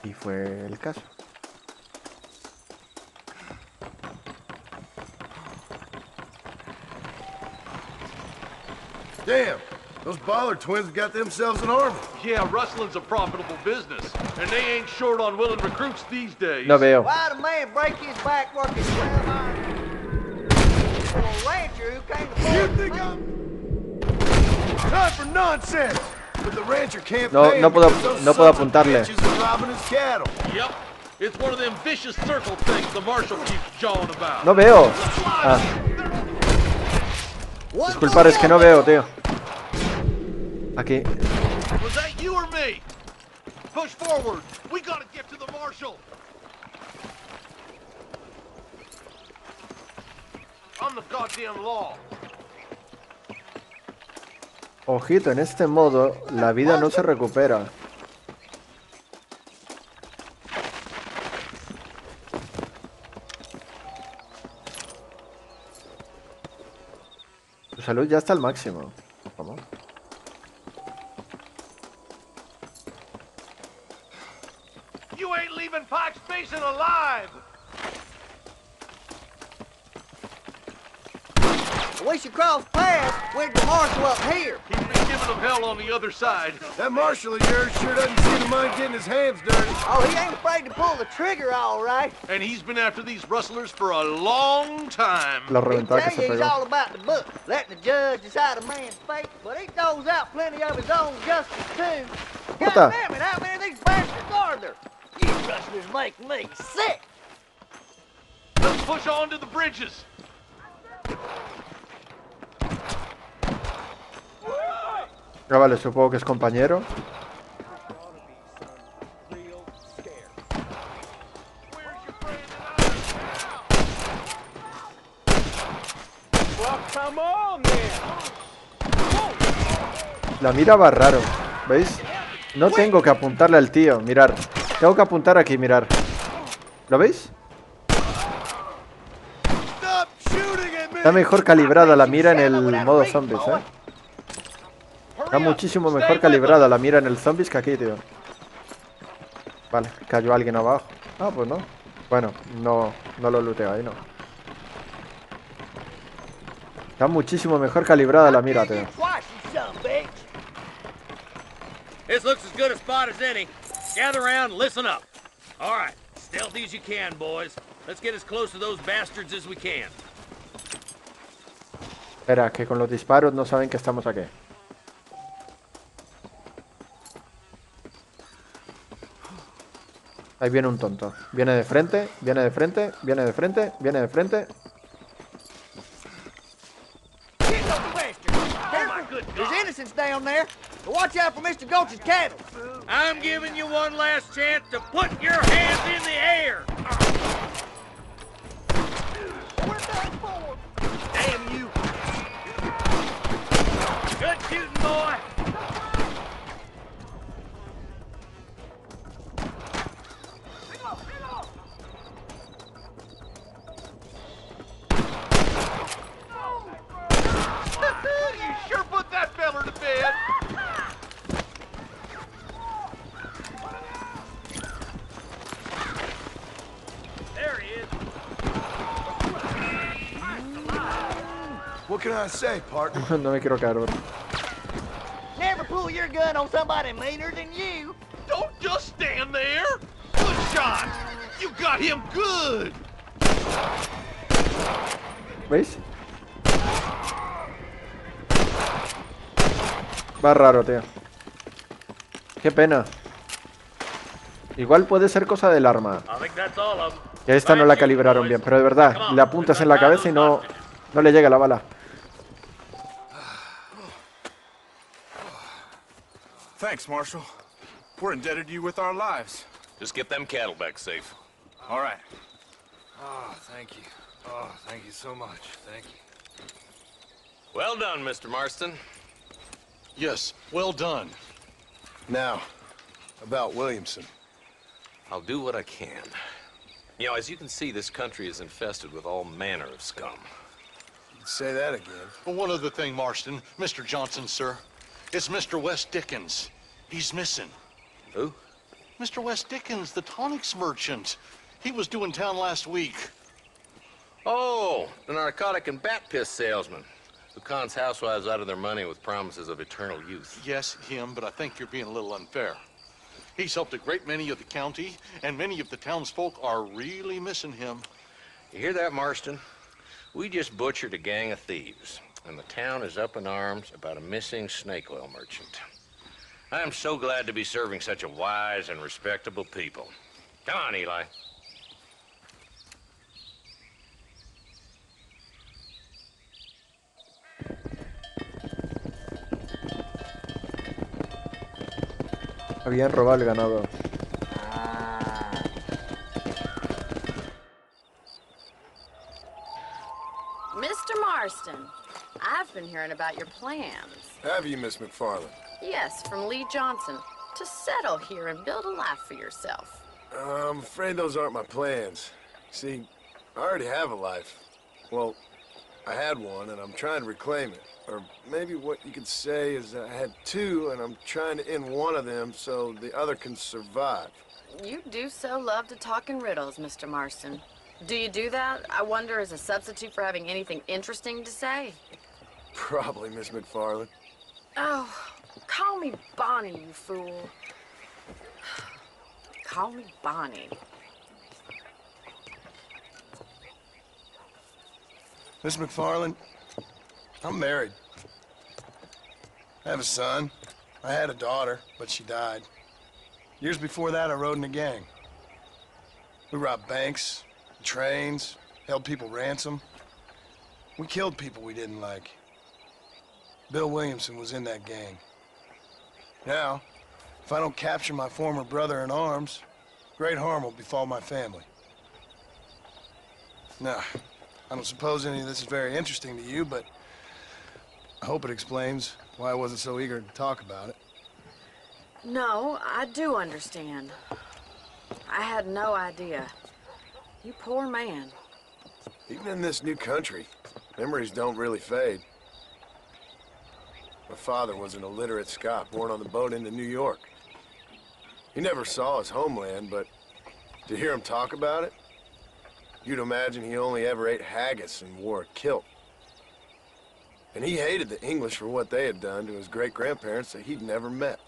Y fue el caso. Damn, those Baller twins got themselves an army. Yeah, rustling's a profitable business, and they ain't short on willing recruits these days. No veo. Why'd a man break his back working 12 hours for a rancher who can't afford You think I'm... Time for nonsense! But the rancher can't No, pay no him puedo, because those no puedo sons of apuntarle. bitches are robbing his cattle. Yep. It's one of them vicious circle things the marshal keeps jawing about. No veo. Ah. Disculpar, es que no veo, tío. Aquí. Was that you or me? Push forward. We gotta get to the marshal. I'm the goddamn law. Ojito, en este modo la vida no se recupera. Tu salud ya está al máximo. ¿Cómo? You ain't leaving Pike's Basin alive! We should cross paths with the marshal up here. He's been giving them hell on the other side. That marshal of yours sure doesn't seem to mind getting his hands dirty. Oh, he ain't afraid to pull the trigger, all right. And he's been after these rustlers for a long time. La He reventada que tell se you he's pegó. all about the book, letting the judge decide a man's fate, but he throws out plenty of his own justice, too. God Puta. damn it, how many of these bastards are there? You rustlers make me sick. Let's push on to the bridges. Ah, vale, supongo que es compañero. La mira va raro, ¿veis? No tengo que apuntarle al tío, mirar. Tengo que apuntar aquí, mirar. ¿Lo veis? Está mejor calibrada la mira en el modo zombies, ¿eh? Está muchísimo mejor calibrada la mira en el zombies que aquí, tío. Vale, cayó alguien abajo. Ah, pues no. Bueno, no lo looteo ahí, no. Está muchísimo mejor calibrada la mira, tío. This looks as good a spot as any. Gather around and listen up. All right, stealthy as you can, boys. Let's get as close to those bastards as we can. Espera, que con los disparos no saben que estamos aquí. Ahí viene un tonto. Viene de frente, viene de frente, viene de frente, viene de frente. There's innocents down there. Watch out for Mr. Gulch's cattle. I'm giving you one last chance to put your hands in the air. Damn you. Good shooting, boy. You sure put that feller to bed. There he is. What can I say, partner? No me quiero caer, bro. Never pull your gun on somebody meaner than you. Don't just stand there. Good shot. You got him good. ¿Veis? Va raro, tío. Qué pena. Igual puede ser cosa del arma. I think that's all of them. Que esta no la calibraron bien, pero de verdad, le apuntas en la cabeza y no le llega la bala. Thanks, Marshal. We're indebted to you with our lives. Just get them cattle back safe. All right. Oh, thank you. Oh, thank you so much. Thank you. Well done, Mr. Marston. Yes, well done. Now, about Williamson. I'll do what I can. You know, as you can see, this country is infested with all manner of scum. Say that again. Well, one other thing, Marston. Mr. Johnson, sir. It's Mr. West Dickens. He's missing. Who? Mr. West Dickens, the tonics merchant. He was due in town last week. Oh, the narcotic and bat piss salesman who cons housewives out of their money with promises of eternal youth. Yes, him, but I think you're being a little unfair. He's helped a great many of the county, and many of the townsfolk are really missing him. You hear that, Marston? We just butchered a gang of thieves, and the town is up in arms about a missing snake oil merchant. I am so glad to be serving such a wise and respectable people. Come on, Eli. Habían robado el ganado. Mr. Marston, I've been hearing about your plans. Have you, Miss McFarland? Yes, from Lee Johnson, to settle here and build a life for yourself. I'm afraid those aren't my plans. See, I already have a life. Well, I had one, and I'm trying to reclaim it. Or maybe what you could say is that I had two, and I'm trying to end one of them so the other can survive. You do so love to talk in riddles, Mr. Marston. Do you do that, I wonder, as a substitute for having anything interesting to say? Probably, Miss McFarland. Oh, call me Bonnie, you fool. Call me Bonnie. Miss McFarland, I'm married. I have a son. I had a daughter, but she died. Years before that, I rode in a gang. We robbed banks, trains, held people ransom. We killed people we didn't like. Bill Williamson was in that gang. Now, if I don't capture my former brother in arms, great harm will befall my family. Now, I don't suppose any of this is very interesting to you, but I hope it explains why I wasn't so eager to talk about it. No, I do understand. I had no idea. You poor man. Even in this new country, memories don't really fade. My father was an illiterate Scot born on the boat into New York. He never saw his homeland, but to hear him talk about it, you'd imagine he only ever ate haggis and wore a kilt. And he hated the English for what they had done to his great-grandparents that he'd never met.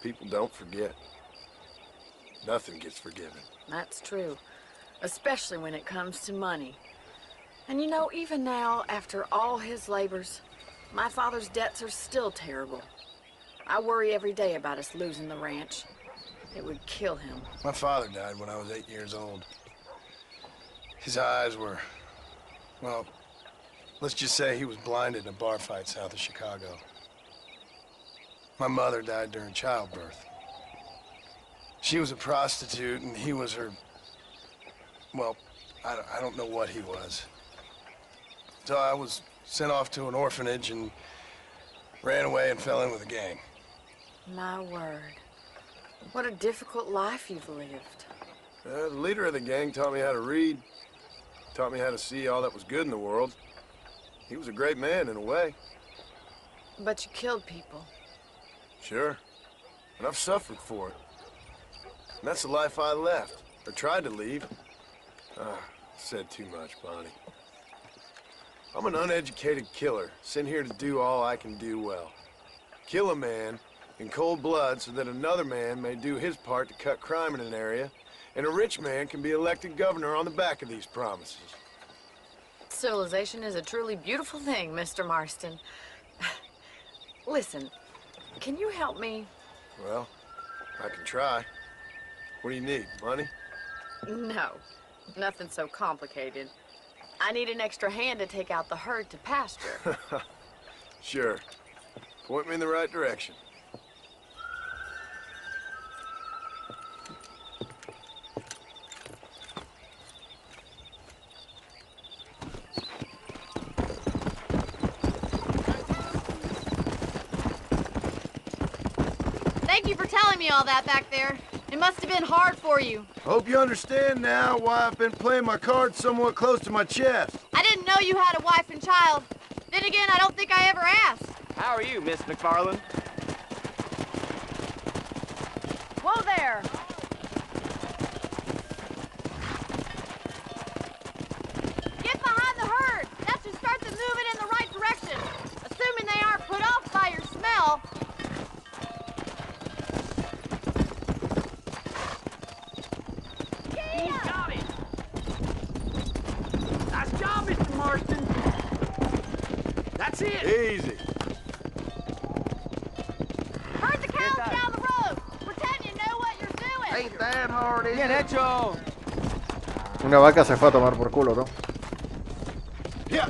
People don't forget. Nothing gets forgiven. That's true, especially when it comes to money. And you know, even now, after all his labors, my father's debts are still terrible. I worry every day about us losing the ranch. It would kill him. My father died when I was 8 years old. His eyes were, well, let's just say he was blinded in a bar fight south of Chicago. My mother died during childbirth. She was a prostitute and he was her, well, I don't know what he was. So I was sent off to an orphanage and ran away and fell in with a gang. My word. What a difficult life you've lived. The leader of the gang taught me how to read, taught me how to see all that was good in the world. He was a great man in a way. But you killed people. Sure. And I've suffered for it. And that's the life I left, or tried to leave. Said too much, Bonnie. I'm an uneducated killer, sent here to do all I can do well. Kill a man in cold blood so that another man may do his part to cut crime in an area, and a rich man can be elected governor on the back of these promises. Civilization is a truly beautiful thing, Mr. Marston. Listen, can you help me? Well, I can try. What do you need, money? No, nothing so complicated. I need an extra hand to take out the herd to pasture. Sure. Point me in the right direction. Thank you for telling me all that back there. It must have been hard for you. Hope you understand now why I've been playing my cards somewhat close to my chest. I didn't know you had a wife and child. Then again, I don't think I ever asked. How are you, Miss McFarland? Whoa there! Get behind the herd! That should start them moving in the right direction. Assuming they aren't put off by your smell. He's got it! Nice job, Mr. Marston! That's it! Easy. Herd the cows down the road. Pretend you know what you're doing. Ain't that hard, is Bien it? hecho! Una vaca se fue a tomar por culo, ¿no? Yeah.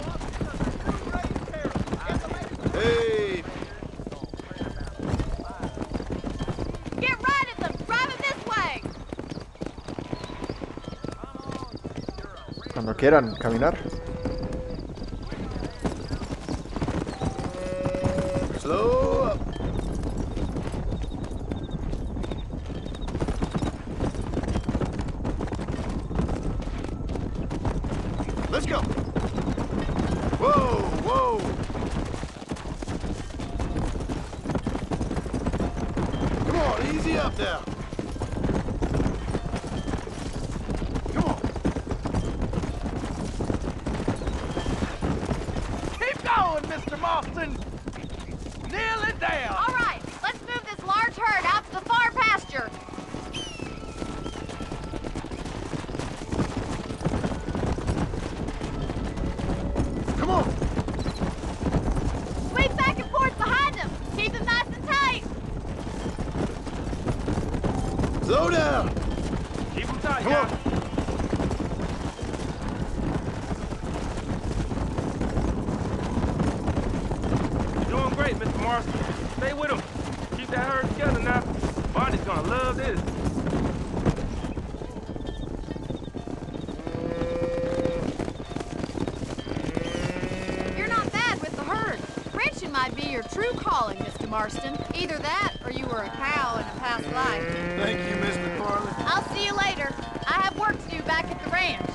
Hey. Get right at them. Drive them this way. Cuando quieran caminar. Slow up. Let's go. out now. Come on. Keep going, Mr. Marston. Nearly there. All right, let's move this large herd out to the far pasture. Come on. Sweep back and forth behind them. Keep them nice and tight. Slow down. Keep them tight, Come on. You're doing great, Mr. Marston. Stay with him. Keep that herd together now. Bonnie's gonna love this. You're not bad with the herd. Ranching might be your true calling, Mr. Marston. Either that, or you were a cow in a past life. Thank you, Miss McFarland. I'll see you later. I have work to do back at the ranch.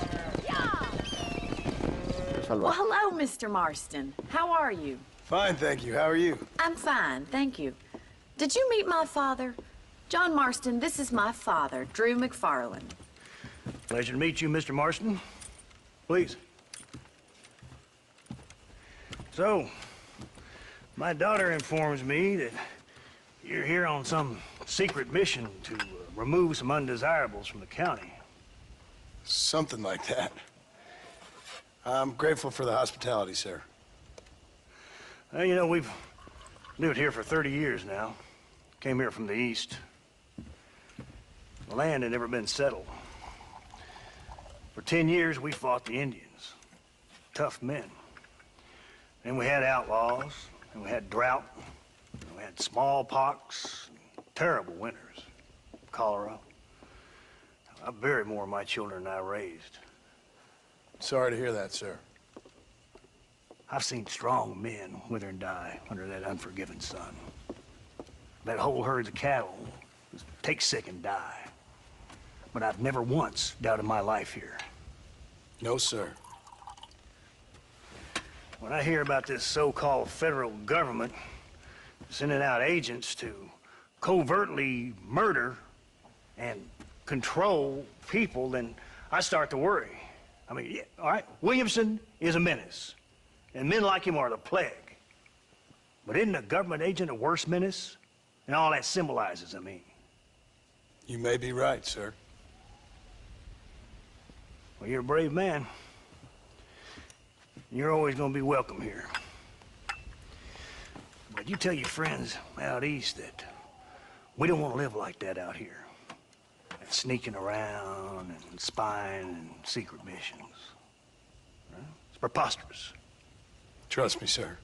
Well, hello, Mr. Marston. How are you? Fine, thank you. How are you? I'm fine, thank you. Did you meet my father? John Marston, this is my father, Drew McFarland. Pleasure to meet you, Mr. Marston. Please. So, my daughter informs me that you're here on some secret mission to remove some undesirables from the county. Something like that. I'm grateful for the hospitality, sir. Well, you know, we've lived here for 30 years now. Came here from the east. The land had never been settled. For 10 years, we fought the Indians. Tough men. Then we had outlaws, and we had drought, and we had smallpox, terrible winters, cholera. I buried more of my children than I raised. Sorry to hear that, sir. I've seen strong men wither and die under that unforgiving sun. That whole herds of cattle just take sick and die. But I've never once doubted my life here. No, sir. When I hear about this so-called federal government sending out agents to covertly murder and control people, then I start to worry. I mean, yeah, all right, Williamson is a menace, and men like him are the plague. But isn't a government agent a worse menace? And all that symbolizes, I mean. You may be right, sir. Well, you're a brave man. You're always gonna be welcome here. But you tell your friends out east that we don't want to live like that out here. Sneaking around and spying and secret missions. Right? It's preposterous. Trust me, sir.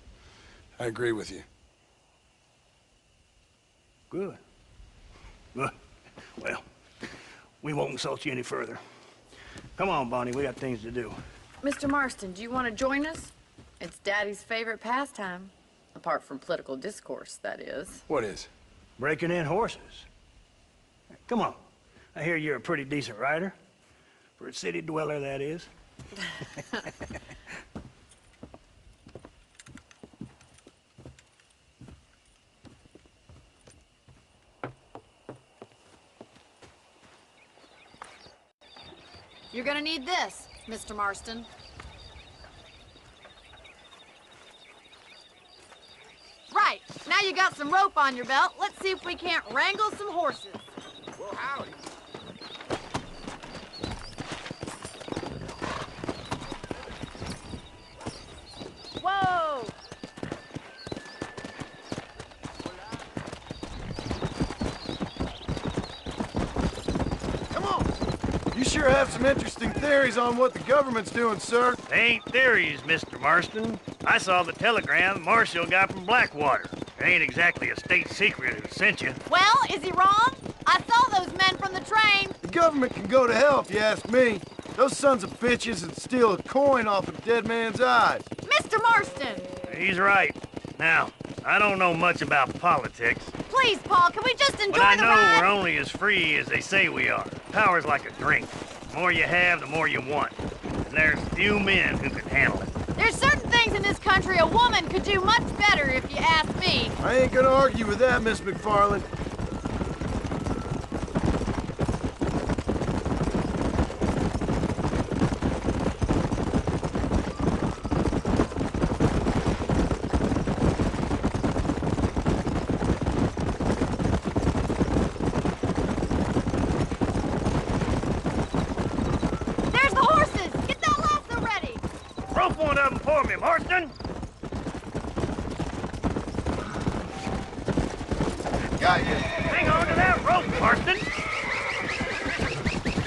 I agree with you. Good. Good. Well, we won't insult you any further. Come on, Bonnie, we got things to do. Mr. Marston, do you want to join us? It's Daddy's favorite pastime. Apart from political discourse, that is. What is? Breaking in horses. Come on. I hear you're a pretty decent rider. For a city dweller, that is. You're gonna need this, Mr. Marston. Right, now you got some rope on your belt. Let's see if we can't wrangle some horses. Well, howdy. Whoa! Come on! You sure have some interesting theories on what the government's doing, sir. They ain't theories, Mr. Marston. I saw the telegram Marshall got from Blackwater. It ain't exactly a state secret who sent you. Well, is he wrong? I saw those men from the train. The government can go to hell if you ask me. Those sons of bitches would steal a coin off a dead man's eyes. Mr. Marston! He's right. Now, I don't know much about politics. Please, Paul, can we just enjoy But I the know ride? we're only as free as they say we are. Power's like a drink. The more you have, the more you want. And there's few men who can handle it. There's certain things in this country a woman could do much better, if you ask me. I ain't gonna argue with that, Miss McFarland. me, Marston! Got you! Hang on to that rope, Marston!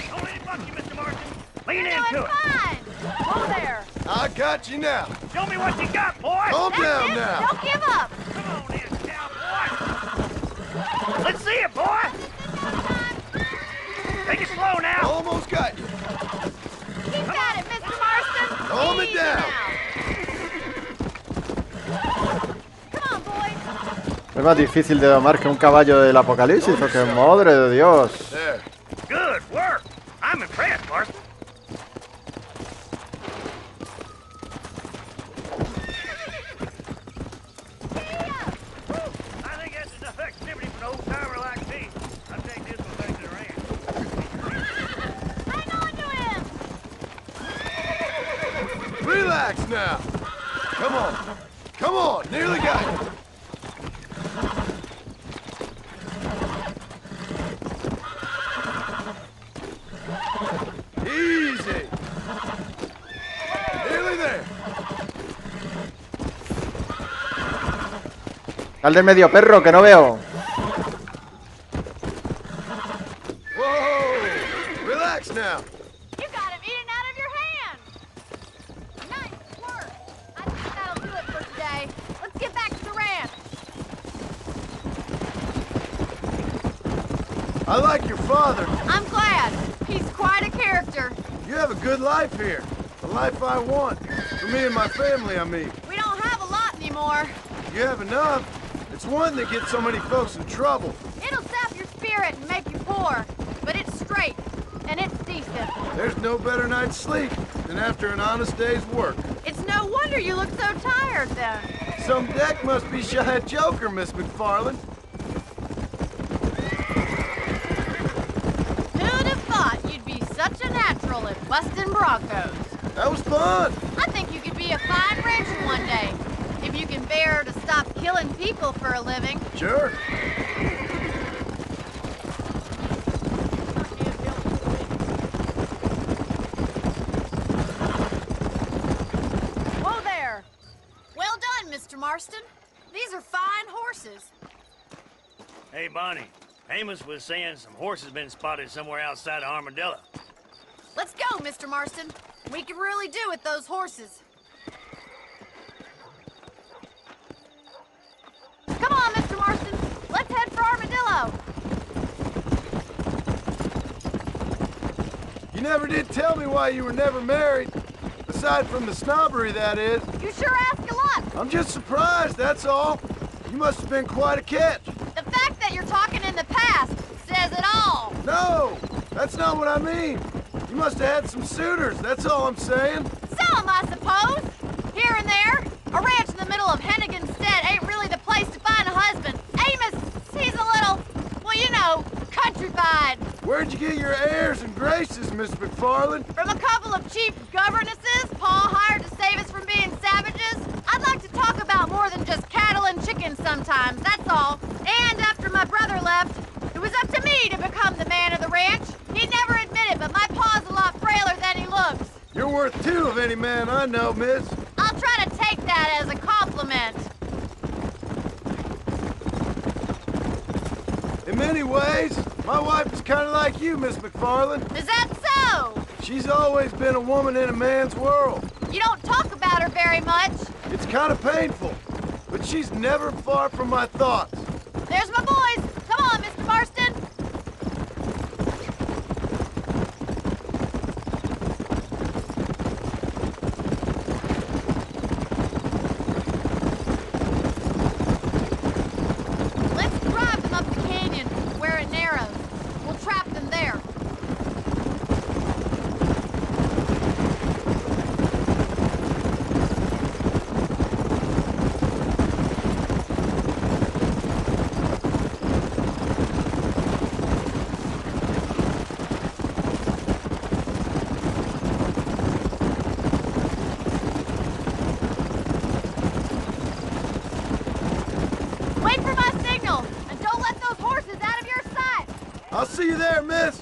Don't let it buck you, Mr. Marston! Lean into it! Fine! Whoa there! I got you now! Show me what you got, boy! Calm That's down it. now! Don't give up! Come on in, cowboy! Let's see it, boy! Take it slow now! Almost got you! Keep at it, Mr. Marston! Calm it Easy down. now. Come on, boys! Es más difícil de domar que un caballo del apocalipsis, o que madre de Dios. There. Good work! I'm impressed, Marston. I think that's enough activity for an old-timer like me. I'll take this one back to the ranch. Hang on to him! Relax now! Come on! Come on! Nearly got you! Easy! Nearly there! Al de medio, perro, que no veo. Whoa! Relax now! You got him eating out of your hand! Nice work! I think that'll do it for today. Let's get back to the ranch. I like your father. I'm glad. He's quite a character. You have a good life here. The life I want. For me and my family, I mean. We don't have a lot anymore. You have enough. It's one that gets so many folks in trouble. It'll sap your spirit and make you poor. But it's straight. And it's decent. There's no better night's sleep than after an honest day's work. It's no wonder you look so tired then. Some deck must be shy of Joker, Miss McFarland. Who'd have thought you'd be such a natural at busting broncos? That was fun. I think you could be a fine rancher one day. If you can bear to stop killing people for a living. Sure. Whoa there! Well done, Mr. Marston. These are fine horses. Hey, Bonnie. Amos was saying some horses been spotted somewhere outside of Armadillo. Let's go, Mr. Marston. We can really do with those horses. Come on, Mr. Marston. Let's head for Armadillo. You never did tell me why you were never married. Aside from the snobbery, that is. You sure ask a lot. I'm just surprised, that's all. You must have been quite a catch. The fact that you're talking in the past says it all. No, that's not what I mean. You must have had some suitors, that's all I'm saying. Some, I suppose. Here and there. A ranch in the middle of Hennigan's Stead ain't really the place to find a husband. Amos, he's a little, well, you know, countrified. Where'd you get your airs and graces, Miss McFarland? From a couple of cheap governesses Pa hired to save us from being savages. I'd like to talk about more than just cattle and chickens sometimes, that's all. And after my brother left, it was up to me to become the man of the ranch. He'd never admit it, but my pa's a lot frailer than he looks. You're worth two of any man I know, miss. I'll try to take that as a compliment. In many ways, my wife is kind of like you, Miss McFarland. Is that so? She's always been a woman in a man's world. You don't talk about her very much. It's kind of painful, but she's never far from my thoughts. There's my boys. Come on, Mr. Marston. Let's drive them up the canyon where it narrows. We'll trap them there. Wait for my signal, and don't let those horses out of your sight. I'll see you there, miss.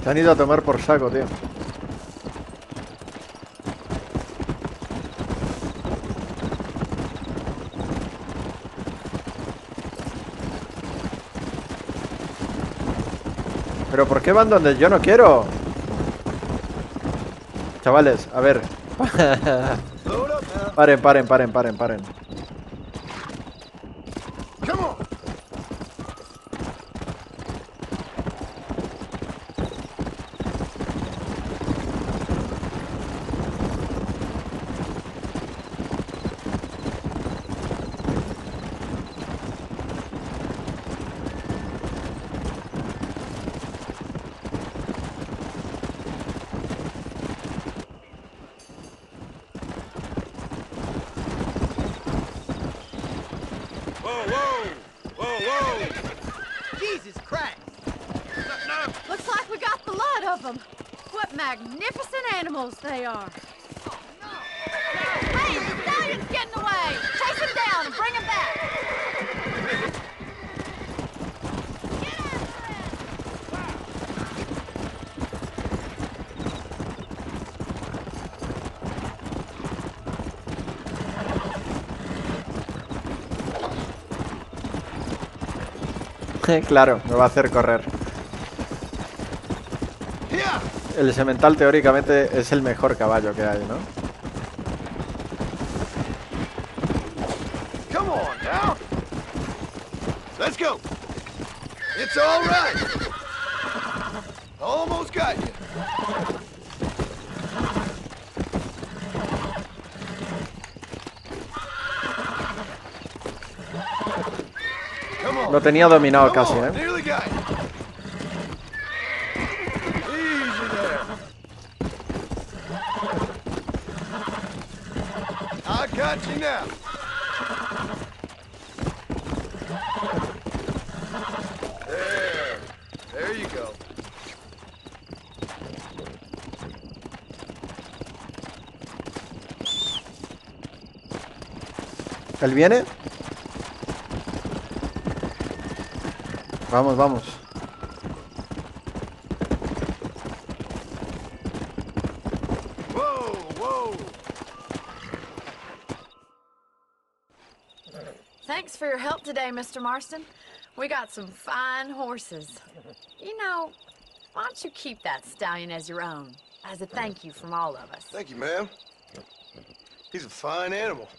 Se han ido a tomar por saco, tío. Pero ¿por qué van donde yo no quiero? Chavales, a ver. Paren. Jesus Christ! Looks like we got the lot of them. What magnificent animals they are. Hey, the stallion's getting away! Chase him down and bring him back! Claro, me va a hacer correr. El semental teóricamente es el mejor caballo que hay, ¿no? Come on now. Let's go. It's all right. Almost got you. Lo tenía dominado casi, ¿eh? Nearly got you. Easy there. I got you now. There you go. ¿Él viene? Vamos, vamos. Whoa, whoa. Thanks for your help today, Mr. Marston. We got some fine horses. You know, why don't you keep that stallion as your own, as a thank you from all of us? Thank you, ma'am. He's a fine animal.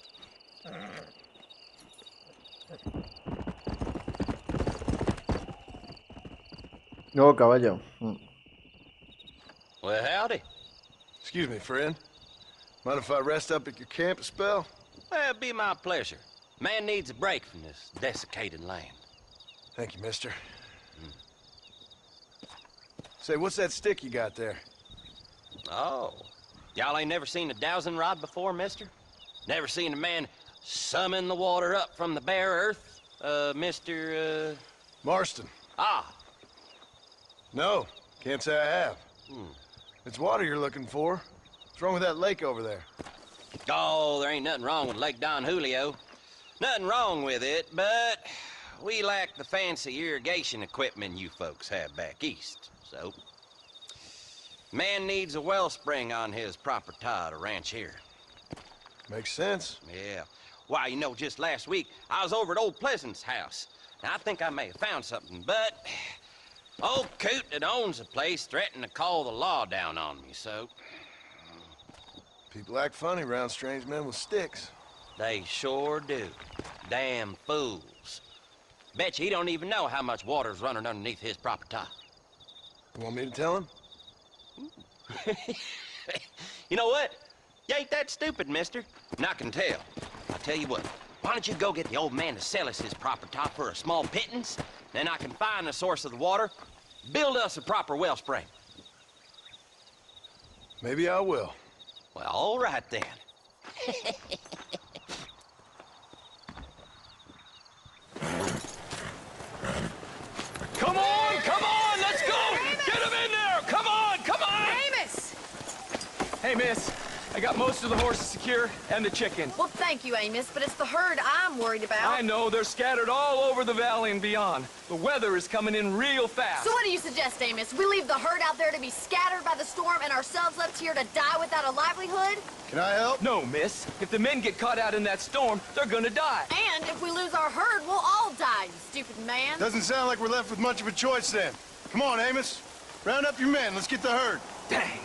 Nuevo caballo. Well, howdy. Excuse me, friend. Mind if I rest up at your camp a spell? Well, it'd be my pleasure. Man needs a break from this desiccated land. Thank you, mister. Say, what's that stick you got there? Oh. Y'all ain't never seen a dowsing rod before, mister? Never seen a man summon the water up from the bare earth? Mr. Marston. Ah. No, can't say I have. It's water you're looking for. What's wrong with that lake over there? Oh, there ain't nothing wrong with Lake Don Julio. Nothing wrong with it, but we lack the fancy irrigation equipment you folks have back east, so... Man needs a wellspring on his property to ranch here. Makes sense. Yeah. Why, you know, just last week, I was over at Old Pleasant's house. Now, I think I may have found something, but... Old coot that owns the place threatened to call the law down on me, so... People act funny around strange men with sticks. They sure do. Damn fools. Bet you he don't even know how much water's running underneath his property. You want me to tell him? You know what? You ain't that stupid, mister. And I can tell. I'll tell you what. Why don't you go get the old man to sell us his property for a small pittance? Then I can find the source of the water, build us a proper wellspring. Maybe I will. Well, all right then. Come on, let's go! Get him in there! Come on! Amos! Hey, miss. I got most of the horses secure and the chickens. Well, thank you, Amos, but it's the herd I'm worried about. I know, they're scattered all over the valley and beyond. The weather is coming in real fast. So what do you suggest, Amos? We leave the herd out there to be scattered by the storm and ourselves left here to die without a livelihood? Can I help? No, miss. If the men get caught out in that storm, they're gonna die. And if we lose our herd, we'll all die, you stupid man. Doesn't sound like we're left with much of a choice then. Come on, Amos. Round up your men. Let's get the herd. Dang.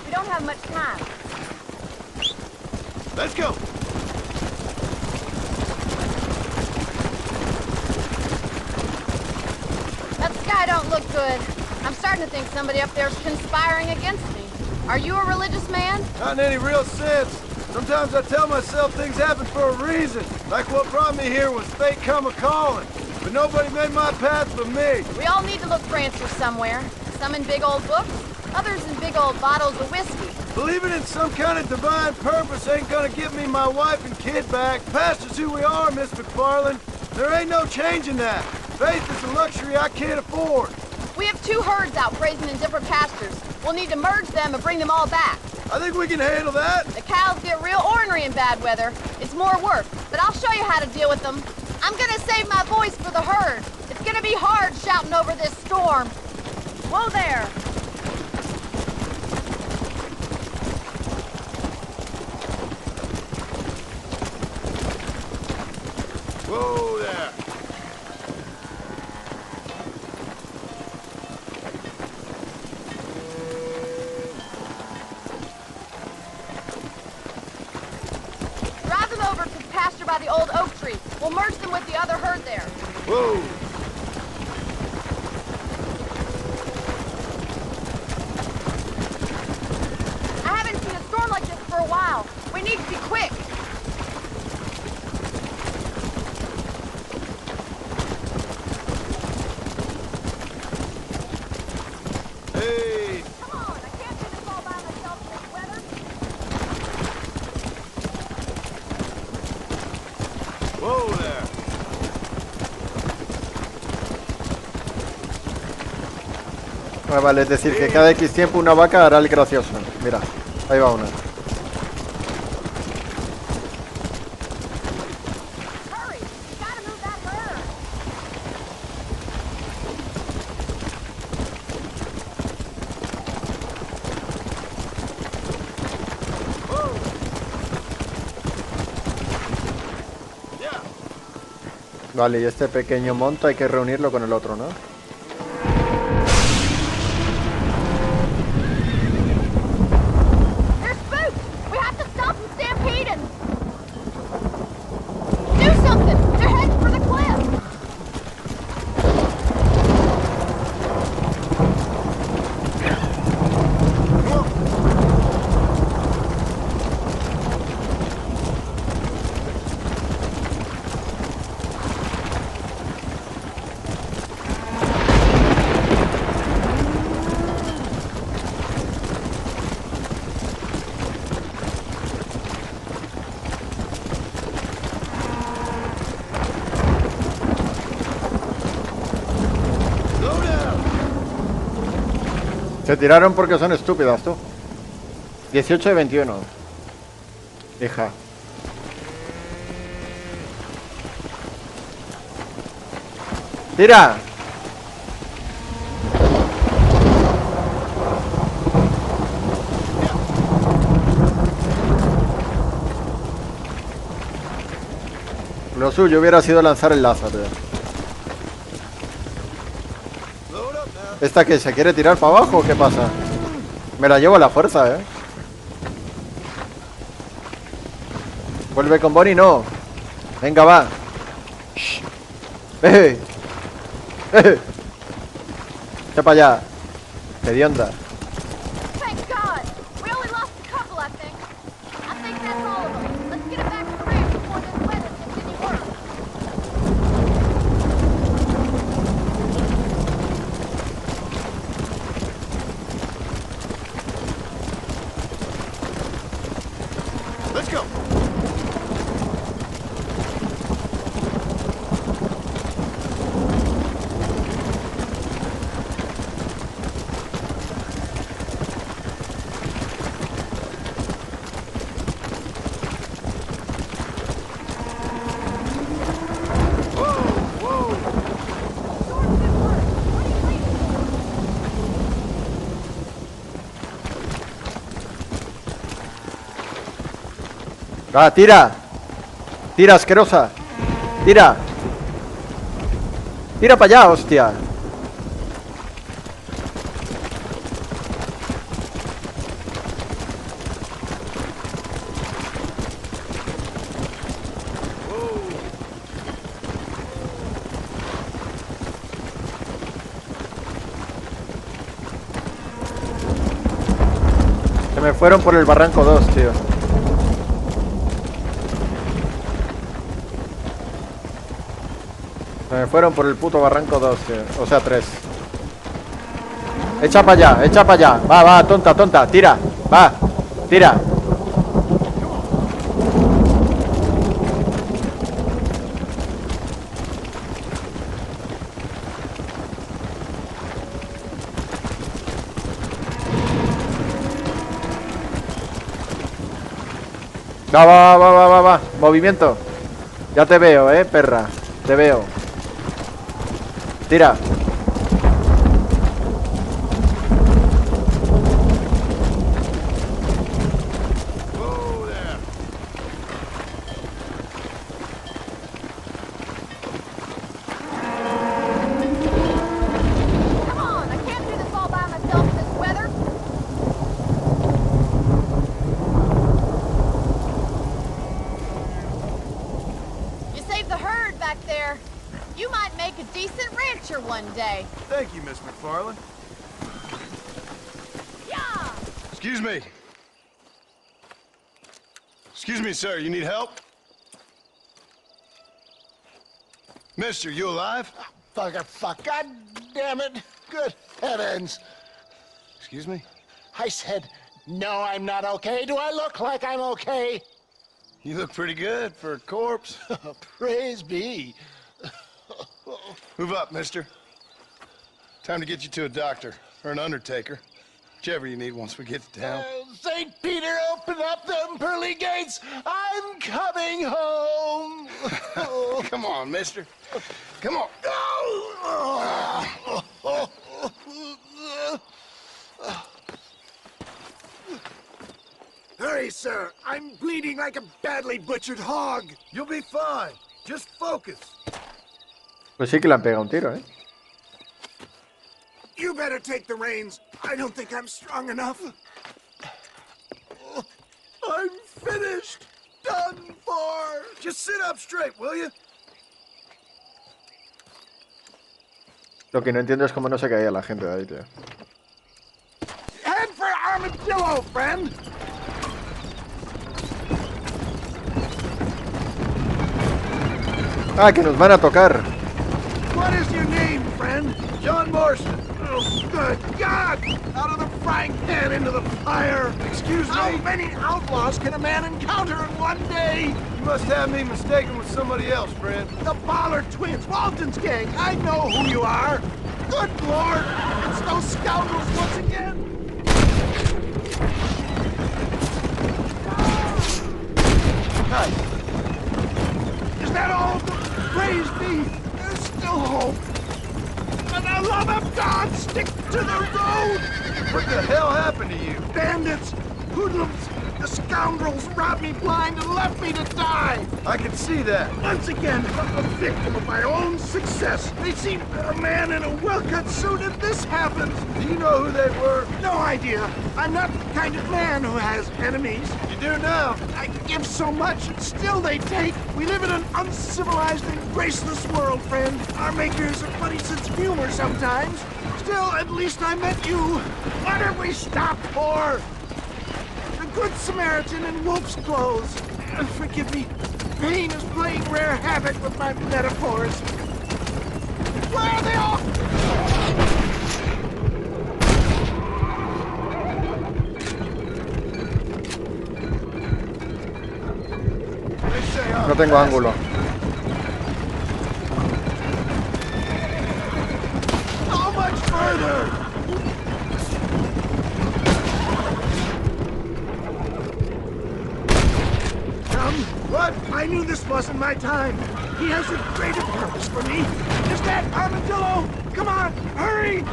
We don't have much time. Let's go. That sky don't look good. I'm starting to think somebody up there's conspiring against me. Are you a religious man? Not in any real sense. Sometimes I tell myself things happen for a reason. Like what brought me here was fate come a-calling. But nobody made my path but me. We all need to look for answers somewhere. Some in big old books, others in big old bottles of whiskey. Believing in some kind of divine purpose ain't gonna give me my wife and kid back. Past is who we are, Miss McFarland. There ain't no changing that. Faith is a luxury I can't afford. We have 2 herds out grazing in different pastures. We'll need to merge them and bring them all back. I think we can handle that. The cows get real ornery in bad weather. It's more work, but I'll show you how to deal with them. I'm gonna save my voice for the herd. It's gonna be hard shouting over this storm. Whoa there. Whoa there. Drive them over to the pasture by the old oak tree. We'll merge them with the other herd there. Whoa. I haven't seen a storm like this for a while. We need to be quick. Hey. Come on, I can't do this all by myself in this weather. Whoa there. Ah, vale, es decir, que cada X tiempo una vaca hará el gracioso. Mira, ahí va una. Hurry, you gotta move that herd. Vale, y este pequeño monto hay que reunirlo con el otro, ¿no? They're spooked. We have to stop them stampeding. Do something. They're heading for the cliff. Se tiraron porque son estúpidas, tú. 18 de 21. Hija. ¡Tira! Lo suyo hubiera sido lanzar el lazo, tío. ¿Esta que se quiere tirar para abajo o qué pasa? Me la llevo a la fuerza, Vuelve con Bonnie, no. Venga, va. Shh. Echa para allá. Hedionda. Thank God. We only lost a couple, I think. I think that's all of them. Let's get it back to the ranch before this weather gets any worse. Let's go. Va, tira. Tira, asquerosa. Tira. Tira para allá, hostia. Se me fueron por el barranco 2, tío. Se me fueron por el puto barranco 2, tío. O sea, 3. Echa para allá, echa para allá. Va, va, tonta, tonta. Tira. Va, tira. Va, va, va, va, va, va. Movimiento. Ya te veo, perra. Te veo. Tira. You saved the herd back there. You might make a decent rancher one day. Thank you, Miss McFarland. Yeah! Excuse me. Excuse me, sir. You need help? Mister, you alive? Fuck. God damn it. Good heavens. Excuse me? I said, no, I'm not okay. Do I look like I'm okay? You look pretty good for a corpse. Praise be. Move up, mister. Time to get you to a doctor or an undertaker. Whichever you need once we get to town. St. Peter, open up them pearly gates. I'm coming home. Come on, mister. Come on. Hurry, sir. I'm bleeding like a badly butchered hog. You'll be fine. Just focus. Pues sí que le han pegado un tiro, You better take the reins. I don't think I'm strong enough. I'm finished. Done for. Just sit up straight, will you? Lo que no entiendo es cómo no se caía la gente de ahí, tío. Head for Armadillo, friend. Ah, que nos van a tocar. What is your name, friend? John Marston. Oh, good God! Out of the frying pan into the fire! Excuse me? How many outlaws can a man encounter in one day? You must have me mistaken with somebody else, friend. The Ballard twins, Walton's gang. I know who you are. Good Lord! It's those scoundrels once again! Is that all? Praise be! There's still hope! For the love of God, stick to the road! What the hell happened to you? Bandits! Hoodlums! The scoundrels robbed me blind and left me to die! I can see that. Once again, a victim of my own success. They seem a man in a well-cut suit and this happens. Do you know who they were? No idea. I'm not the kind of man who has enemies. You do now. I give so much and still they take. We live in an uncivilized and graceless world, friend. Our makers a funny sense of humor sometimes. Still, at least I met you. What have we stopped for? The Good Samaritan in wolf's clothes. Forgive me. Pain is playing rare havoc with my metaphors. Where are they all? No tengo ángulo. How much further? What? I knew this wasn't my time. He has a greater purpose for me. Is that Armadillo? Come on, hurry!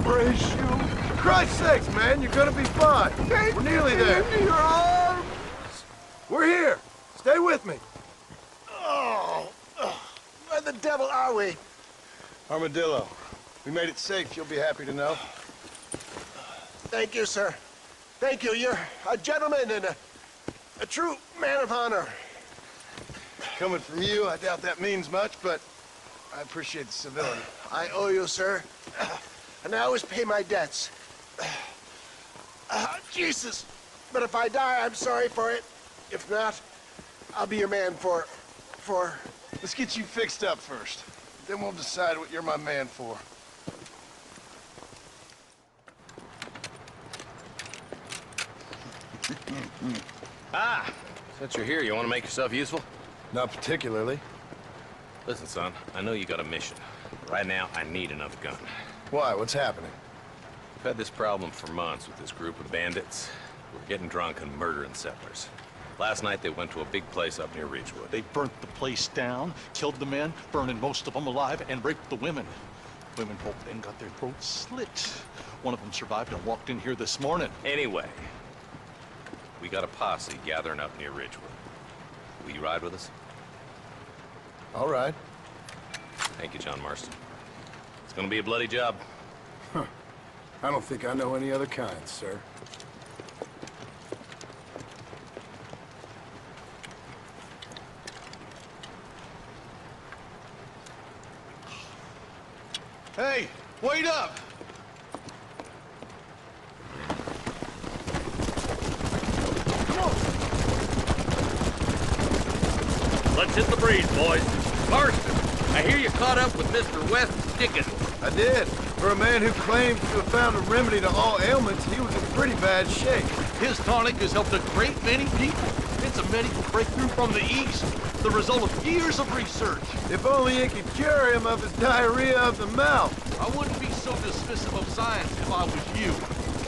embrace you. For Christ's sakes, man, you're gonna be fine. We're nearly there. Into your arms. We're here. Stay with me. Oh, where the devil are we? Armadillo. We made it safe, you'll be happy to know. Thank you, sir. Thank you. You're a gentleman and a true man of honor. Coming from you, I doubt that means much, but I appreciate the civility. I owe you, sir. And I always pay my debts. Jesus. But if I die, I'm sorry for it. If not, I'll be your man for... Let's get you fixed up first. Then we'll decide what you're my man for. Since you're here, you want to make yourself useful? Not particularly. Listen, son, I know you got a mission. Right now, I need another gun. Why? What's happening? We've had this problem for months with this group of bandits. We're getting drunk and murdering settlers. Last night, they went to a big place up near Ridgewood. They burnt the place down, killed the men, burning most of them alive, and raped the women. Women folk then got their throats slit. One of them survived and walked in here this morning. Anyway, we got a posse gathering up near Ridgewood. Will you ride with us? All right. Thank you, John Marston. It's gonna be a bloody job. Huh. I don't think I know any other kind, sir. Hey, wait up! Let's hit the breeze, boys. Marston, I hear you caught up with Mr. West Dickens. I did. For a man who claims to have found a remedy to all ailments, he was in pretty bad shape. His tonic has helped a great many people. It's a medical breakthrough from the East, the result of years of research. If only it could cure him of his diarrhea of the mouth. I wouldn't be so dismissive of science if I was you.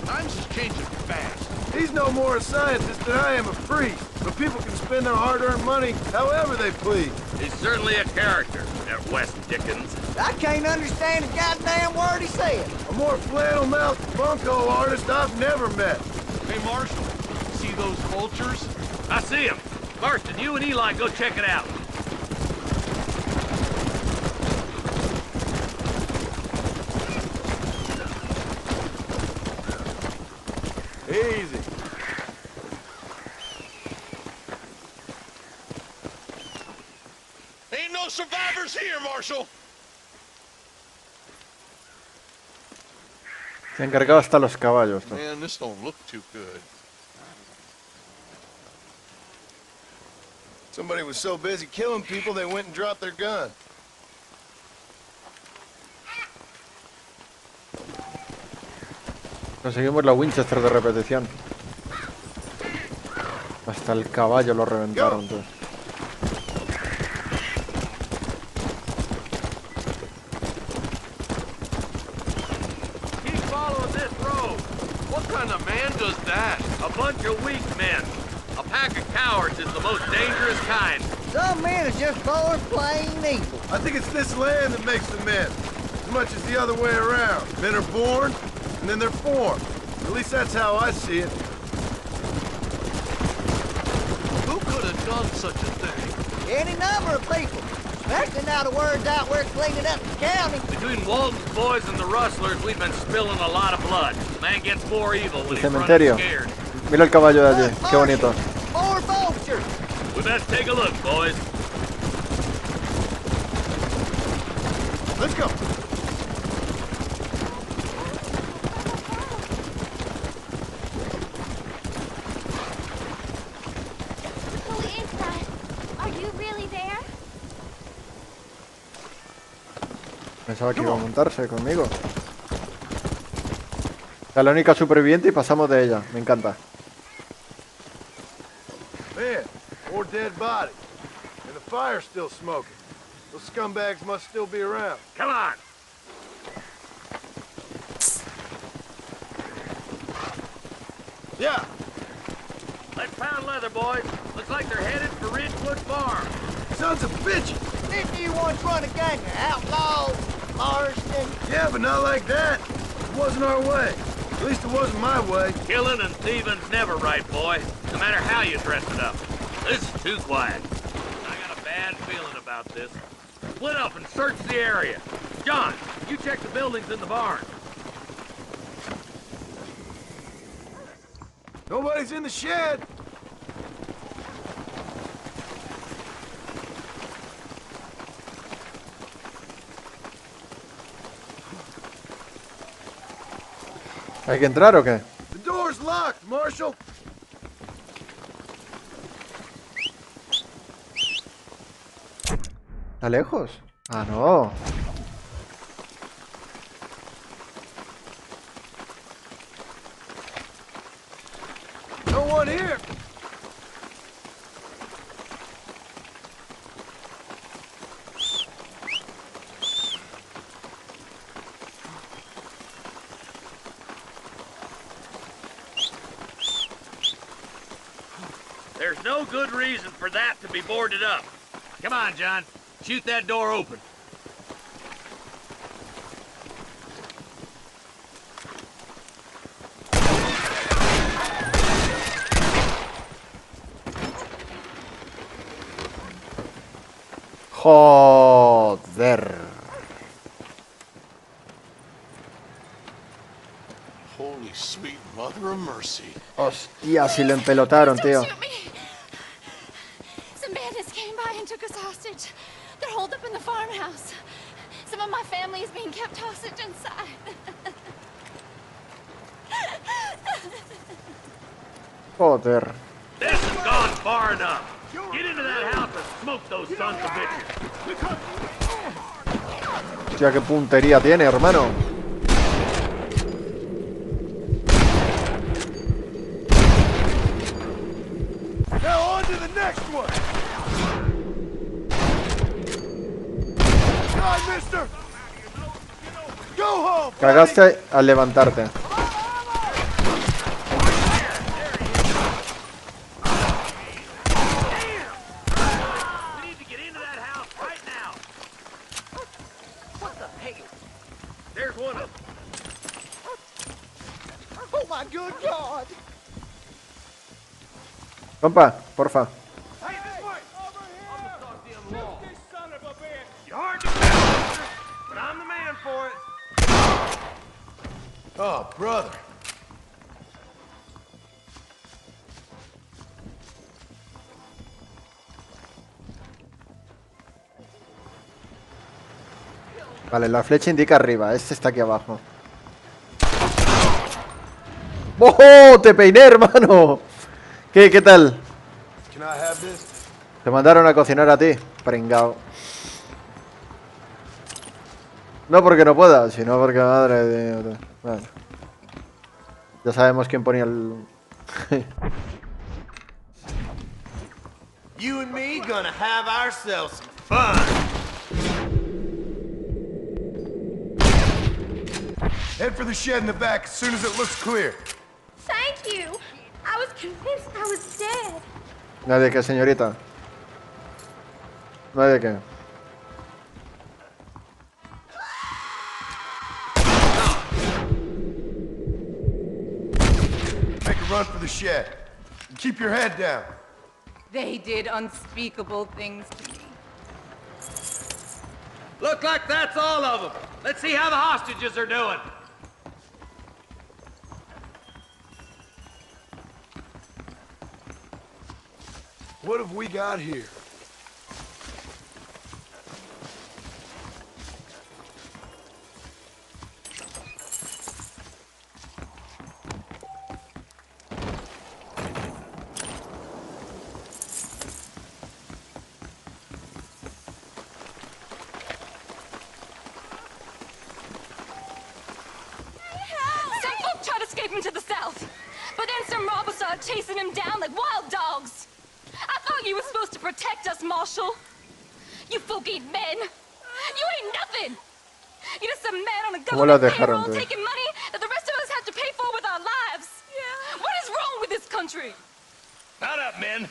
Times is changing fast. He's no more a scientist than I am a priest, but people can spend their hard-earned money however they please. He's certainly a character, that West Dickens. I can't understand a goddamn word he said. A more flannel-mouthed bunco artist I've never met. Hey, Marshal, see those vultures? I see him. Marston, you and Eli go check it out. Easy. Ain't no survivors here, Marshal. Se han cargado hasta los caballos. ¿No? Man, this don't look too good. Somebody was so busy killing people, they went and dropped their gun. Conseguimos la Winchester de repetición. Hasta el caballo lo reventaron, tío. Keep following this road. What kind of man does that? A bunch of weak men. A pack of cowards is the most dangerous kind. Some men are just born plain evil. I think it's this land that makes the men, as much as the other way around. Men are born, and then they're formed. At least that's how I see it. Who could have done such a thing? Any number of people. Especially now the word's out we're cleaning up the county. Between Walton's boys and the rustlers, we've been spilling a lot of blood. Man gets more evil when El he's running cementerio. scared. Mira el caballo de allí, qué bonito. More vultures. We best take a look, boys. Let's go. Who is that? Are you really there? Pensaba que iba a montarse conmigo. Es la única superviviente y pasamos de ella. Me encanta. Man, more dead bodies. And the fire's still smoking. Those scumbags must still be around. Come on. Yeah. Let's pound leather, boys. Looks like they're headed for Ridgewood Farm. Sons of bitches. Didn't you once run a gang of outlaws, Marston? Yeah, but not like that. wasn't our way. At least it wasn't my way. Killing and thieving's never right, boy. No matter how you dress it up. This is too quiet. I got a bad feeling about this. Split up and search the area. John, you check the buildings in the barn. Nobody's in the shed. ¿Hay que entrar o qué? The door's locked, Marshal. ¿Está lejos? Ah, no. No one here. There's no good reason for that to be boarded up. Come on, John. Shoot that door open. Joder. Holy sweet mother of mercy. Hostia, si lo empelotaron, tío. Some bandits came by and took us hostage. They're holed up in the farmhouse. Some of my family is being kept hostage inside. Joder. This has gone far enough. Get into that house and smoke those sons of bitches. Hostia, qué puntería tiene, hermano. Now on to the next one. God, mister. Go home. Cagaste al levantarte. Oh my good God! Compa, porfa. You're hard to tell, but I'm the man for it. Oh, brother. Vale, la flecha indica arriba. Este está aquí abajo. ¡Oh! ¡Te peiné, hermano! ¿Qué tal? Te mandaron a cocinar a ti, pringao. No porque no pueda, sino porque madre de... Bueno. Ya sabemos quién ponía el... You and me gonna have ourselves some fun. Head for the shed in the back as soon as it looks clear. Thank you. I was convinced I was dead. No hay de qué, señorita. No hay de qué. Make a run for the shed. And keep your head down. They did unspeakable things to me. Look like that's all of them. Let's see how the hostages are doing. What have we got here? Some folk tried to escape him to the south, but then some robbers started chasing him down like wild dogs. I thought you were supposed to protect us, Marshal. You folk ain't men. You ain't nothing. You're just a man on a government payroll taking money that the rest of us have to pay for with our lives. Yeah. What is wrong with this country? Shut up, men.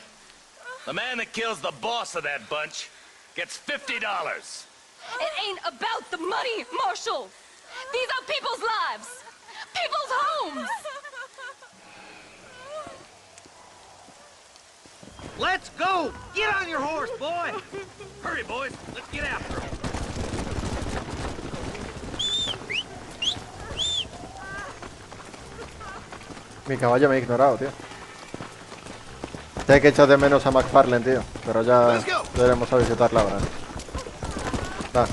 The man that kills the boss of that bunch gets $50. It ain't about the money, Marshal. These are people's lives. people's homes! Let's go! Get on your horse, boy! Hurry, boys. Let's get after him. Mi caballo me ha ignorado, tío. Sé que echas de menos a McFarlane, tío. Pero ya iremos a visitarla ahora. Va.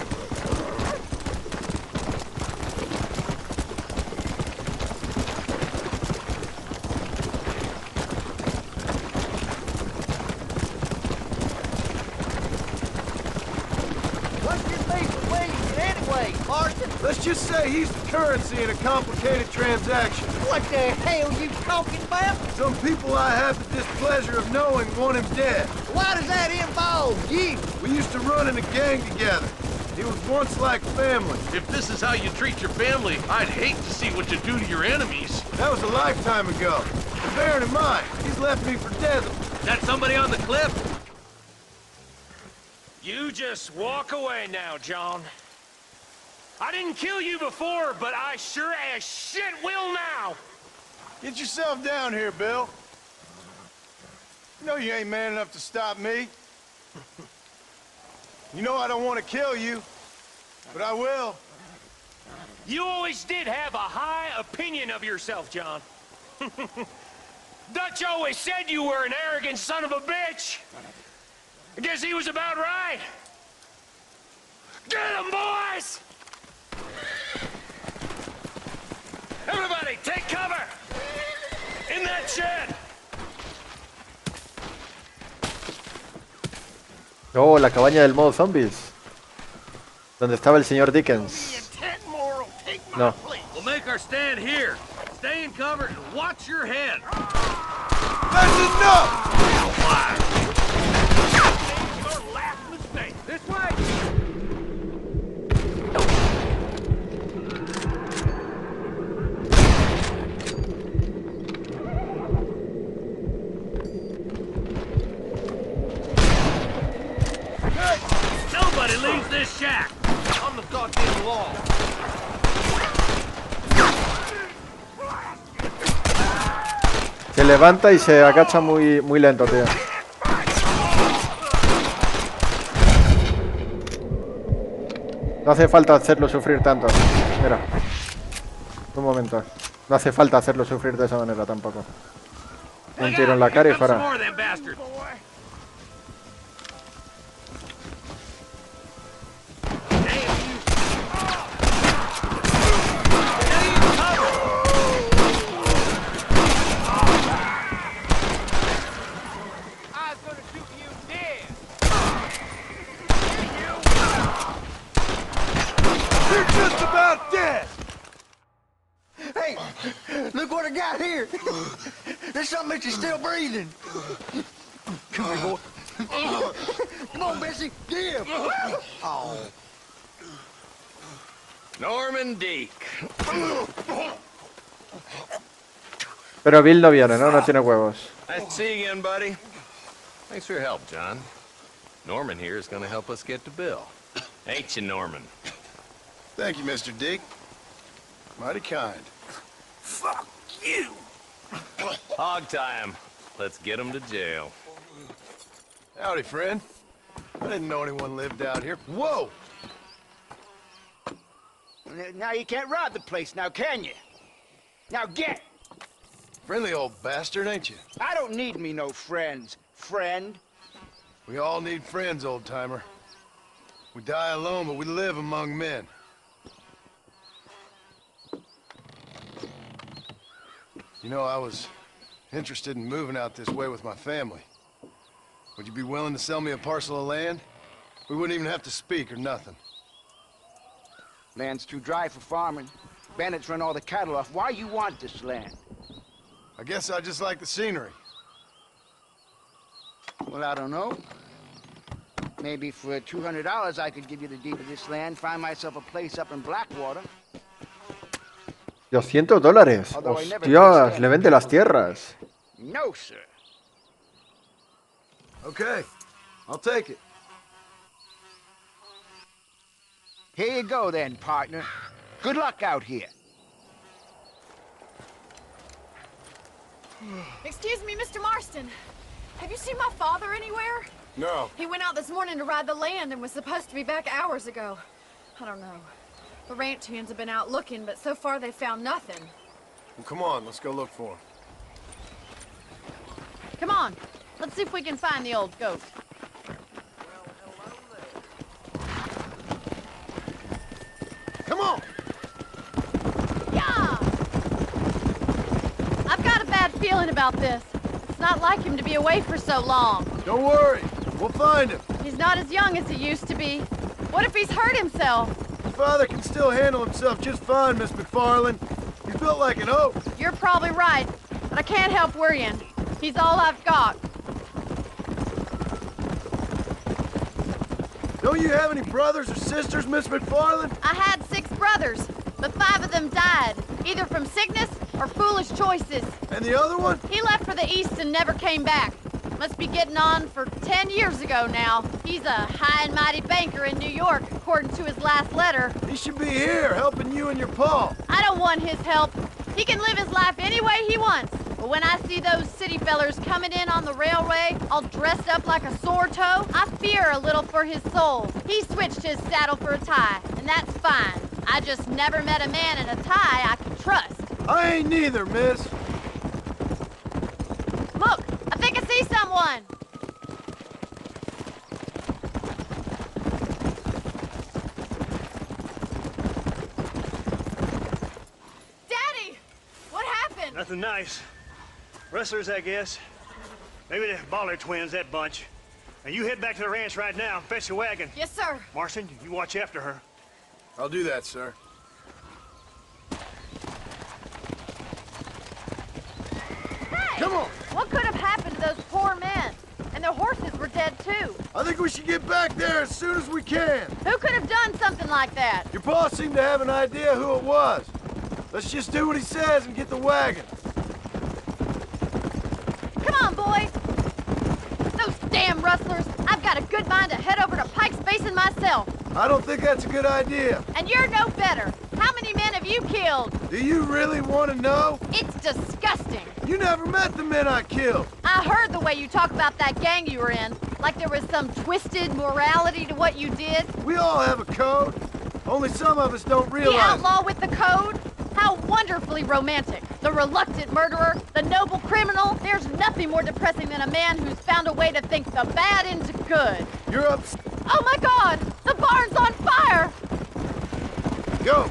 What's your favorite way to get anyway, Marston? Let's just say he's the currency in a complicated transaction. What the hell you talking about? Some people I have the displeasure of knowing want him dead. Why does that involve you? We used to run in a gang together. He was once like family. If this is how you treat your family, I'd hate to see what you do to your enemies. That was a lifetime ago. And bearing in mind, he's left me for dead. That somebody on the cliff? You just walk away now, John. I didn't kill you before, but I sure as shit will now. Get yourself down here, Bill. You know you ain't man enough to stop me. You know I don't want to kill you, but I will. You always did have a high opinion of yourself, John. Dutch always said you were an arrogant son of a bitch. I guess he was about right. Get him, boys! Everybody, take cover! In that shed! Oh, la cabaña del modo zombies. Donde estaba el señor Dickens. No. We'll make our stand here. Stay in cover and watch your head. That's enough! Your last mistake. This way! Nobody leaves this shack. I'm the goddamn law. Se levanta y se agacha muy lento, tío. No hace falta hacerlo sufrir tanto. Mira. Un momento. No hace falta hacerlo sufrir de esa manera tampoco. Un tiro en la cara y fuera. You're just about dead! Hey, look what I got here. There's something that you're still breathing. Come here, boy. Come on, Bessie, give. Oh. Norman Deek. Pero Bill no viene, ¿no? No tiene huevos. Nice to see you again, buddy. Thanks for your help, John. Norman here is going to help us get to Bill. Ain't you, Norman? Thank you, Mr. Dick. Mighty kind. Fuck you. Hog time. Let's get him to jail. Howdy, friend. I didn't know anyone lived out here. Whoa! Now you can't rob the place now, can you? Now get! Friendly old bastard, ain't you? I don't need me no friends, friend. We all need friends, old-timer. We die alone, but we live among men. You know, I was interested in moving out this way with my family. Would you be willing to sell me a parcel of land? We wouldn't even have to speak or nothing. Land's too dry for farming. Bandits run all the cattle off. Why you want this land? I guess I just like the scenery. Well, I don't know. Maybe for $200 I could give you the deed of this land, find myself a place up in Blackwater. $200. Hostias, le vende las tierras. No, sir. Okay, I'll take it. Here you go then, partner. Good luck out here. Excuse me, Mr. Marston. Have you seen my father anywhere? No. He went out this morning to ride the land and was supposed to be back hours ago. I don't know. The ranch hands have been out looking, but so far they found nothing. Well, come on, let's go look for him. Come on, let's see if we can find the old goat. Come on! Yeah! I've got a bad feeling about this. It's not like him to be away for so long. Don't worry, we'll find him. He's not as young as he used to be. What if he's hurt himself? Your father can still handle himself just fine, Miss McFarland. He's built like an oak. You're probably right, but I can't help worrying. He's all I've got. Don't you have any brothers or sisters, Miss McFarland? I had 6 brothers, but 5 of them died, either from sickness or foolish choices. And the other one? He left for the East and never came back. Must be getting on for 10 years ago now. He's a high and mighty banker in New York, according to his last letter. He should be here, helping you and your pa. I don't want his help. He can live his life any way he wants. But when I see those city fellers coming in on the railway, all dressed up like a sore toe, I fear a little for his soul. He switched his saddle for a tie, and that's fine. I just never met a man in a tie I could trust. I ain't neither, miss. Look, I think I see someone. Daddy! What happened? Nothing nice. Rustlers, I guess. Maybe the Baller twins, that bunch. Now you head back to the ranch right now and fetch the wagon. Yes, sir. Marston, you watch after her. I'll do that, sir. Hey! Come on! What could have happened to those poor men? And their horses were dead, too. I think we should get back there as soon as we can. Who could have done something like that? Your pa seemed to have an idea who it was. Let's just do what he says and get the wagon. Come on, boys. Those damn rustlers. I've got a good mind to head over to Pike's Basin myself. I don't think that's a good idea. And you're no better. How many men have you killed? Do you really want to know? It's disgusting. You never met the men I killed. I heard the way you talk about that gang you were in. Like there was some twisted morality to what you did. We all have a code. Only some of us don't realize. The outlaw with the code? How wonderfully romantic. The reluctant murderer, the noble criminal. There's nothing more depressing than a man who's found a way to think the bad into good. You're up. Oh my God! The barn's on fire! Go!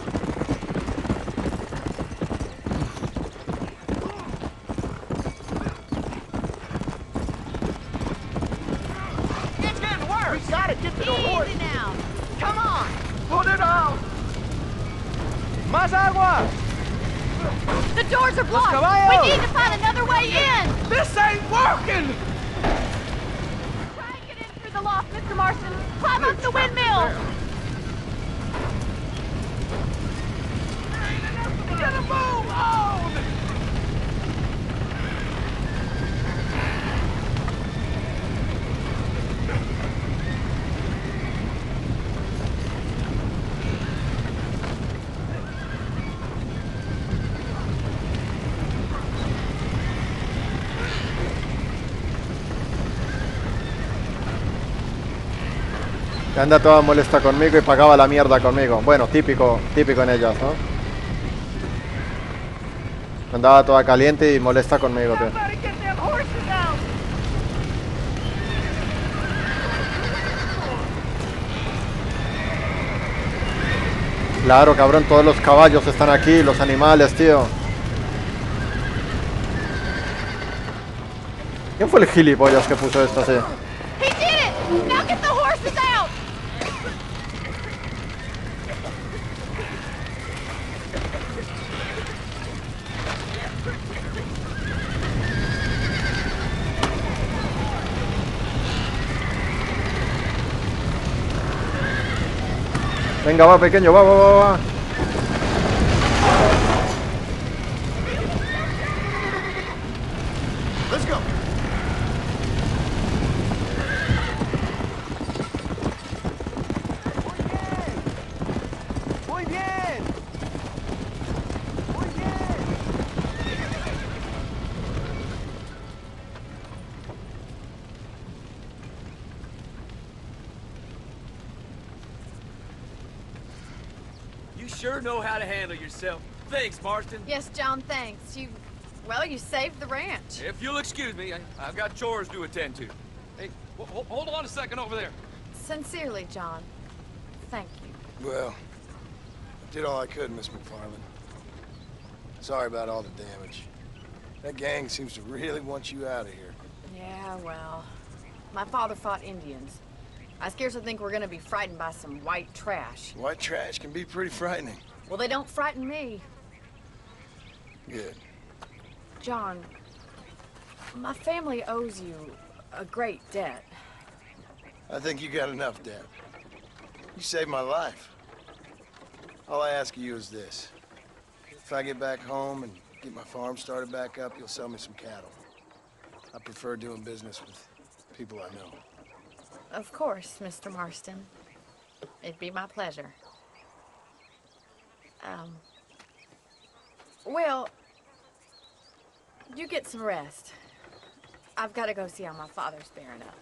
It's getting worse! We gotta get to the horse! Easy now! Come on! Put it out! Más agua! The doors are blocked! caballos! We need to find another way in! This ain't working! Try and get in through the loft, Mr. Marston. Climb up the windmill! Get a move on! Anda toda molesta conmigo y pagaba la mierda conmigo. Bueno, típico en ellas, ¿no? Andaba toda caliente y molesta conmigo, tío. Claro, cabrón, todos los caballos están aquí, los animales, tío. ¿Quién fue el gilipollas que puso esto así? He did it! Now get the horses out! Venga, va, pequeño, va. Let's go. Muy bien. Muy bien. sure know how to handle yourself. Thanks, Marston. Yes, John, thanks. Well, you saved the ranch. If you'll excuse me, I've got chores to attend to. Hey, hold on a second over there. Sincerely, John. Thank you. Well, I did all I could, Miss McFarland. Sorry about all the damage. That gang seems to really want you out of here. Yeah, well, my father fought Indians. I scarcely think we're gonna be frightened by some white trash. White trash can be pretty frightening. Well, they don't frighten me. Good. John, my family owes you a great debt. I think you got enough debt. You saved my life. All I ask of you is this. If I get back home and get my farm started back up, you'll sell me some cattle. I prefer doing business with people I know. Of course, Mr. Marston. It'd be my pleasure. Well, you get some rest. I've got to go see how my father's bearing up.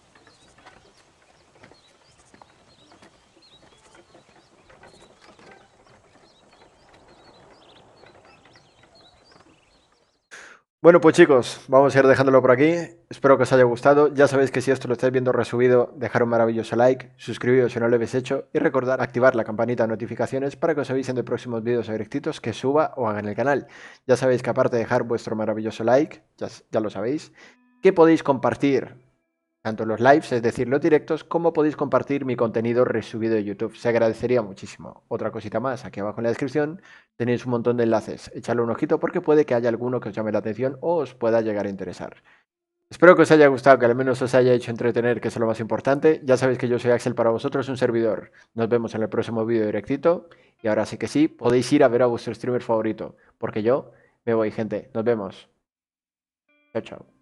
Bueno, pues chicos, vamos a ir dejándolo por aquí. Espero que os haya gustado. Ya sabéis que si esto lo estáis viendo resubido, dejar un maravilloso like, suscribiros si no lo habéis hecho y recordar activar la campanita de notificaciones para que os avisen de próximos vídeos o directitos que suba o haga en el canal. Ya sabéis que aparte de dejar vuestro maravilloso like, ya lo sabéis, que podéis compartir tanto los lives, es decir, los directos, como podéis compartir mi contenido resubido de YouTube. Se agradecería muchísimo. Otra cosita más, aquí abajo en la descripción tenéis un montón de enlaces. Echadle un ojito porque puede que haya alguno que os llame la atención o os pueda llegar a interesar. Espero que os haya gustado, que al menos os haya hecho entretener, que es lo más importante. Ya sabéis que yo soy Axel para vosotros, un servidor. Nos vemos en el próximo vídeo directito. Y ahora sí que sí, podéis ir a ver a vuestro streamer favorito, porque yo me voy, gente. Nos vemos. Chao, chao.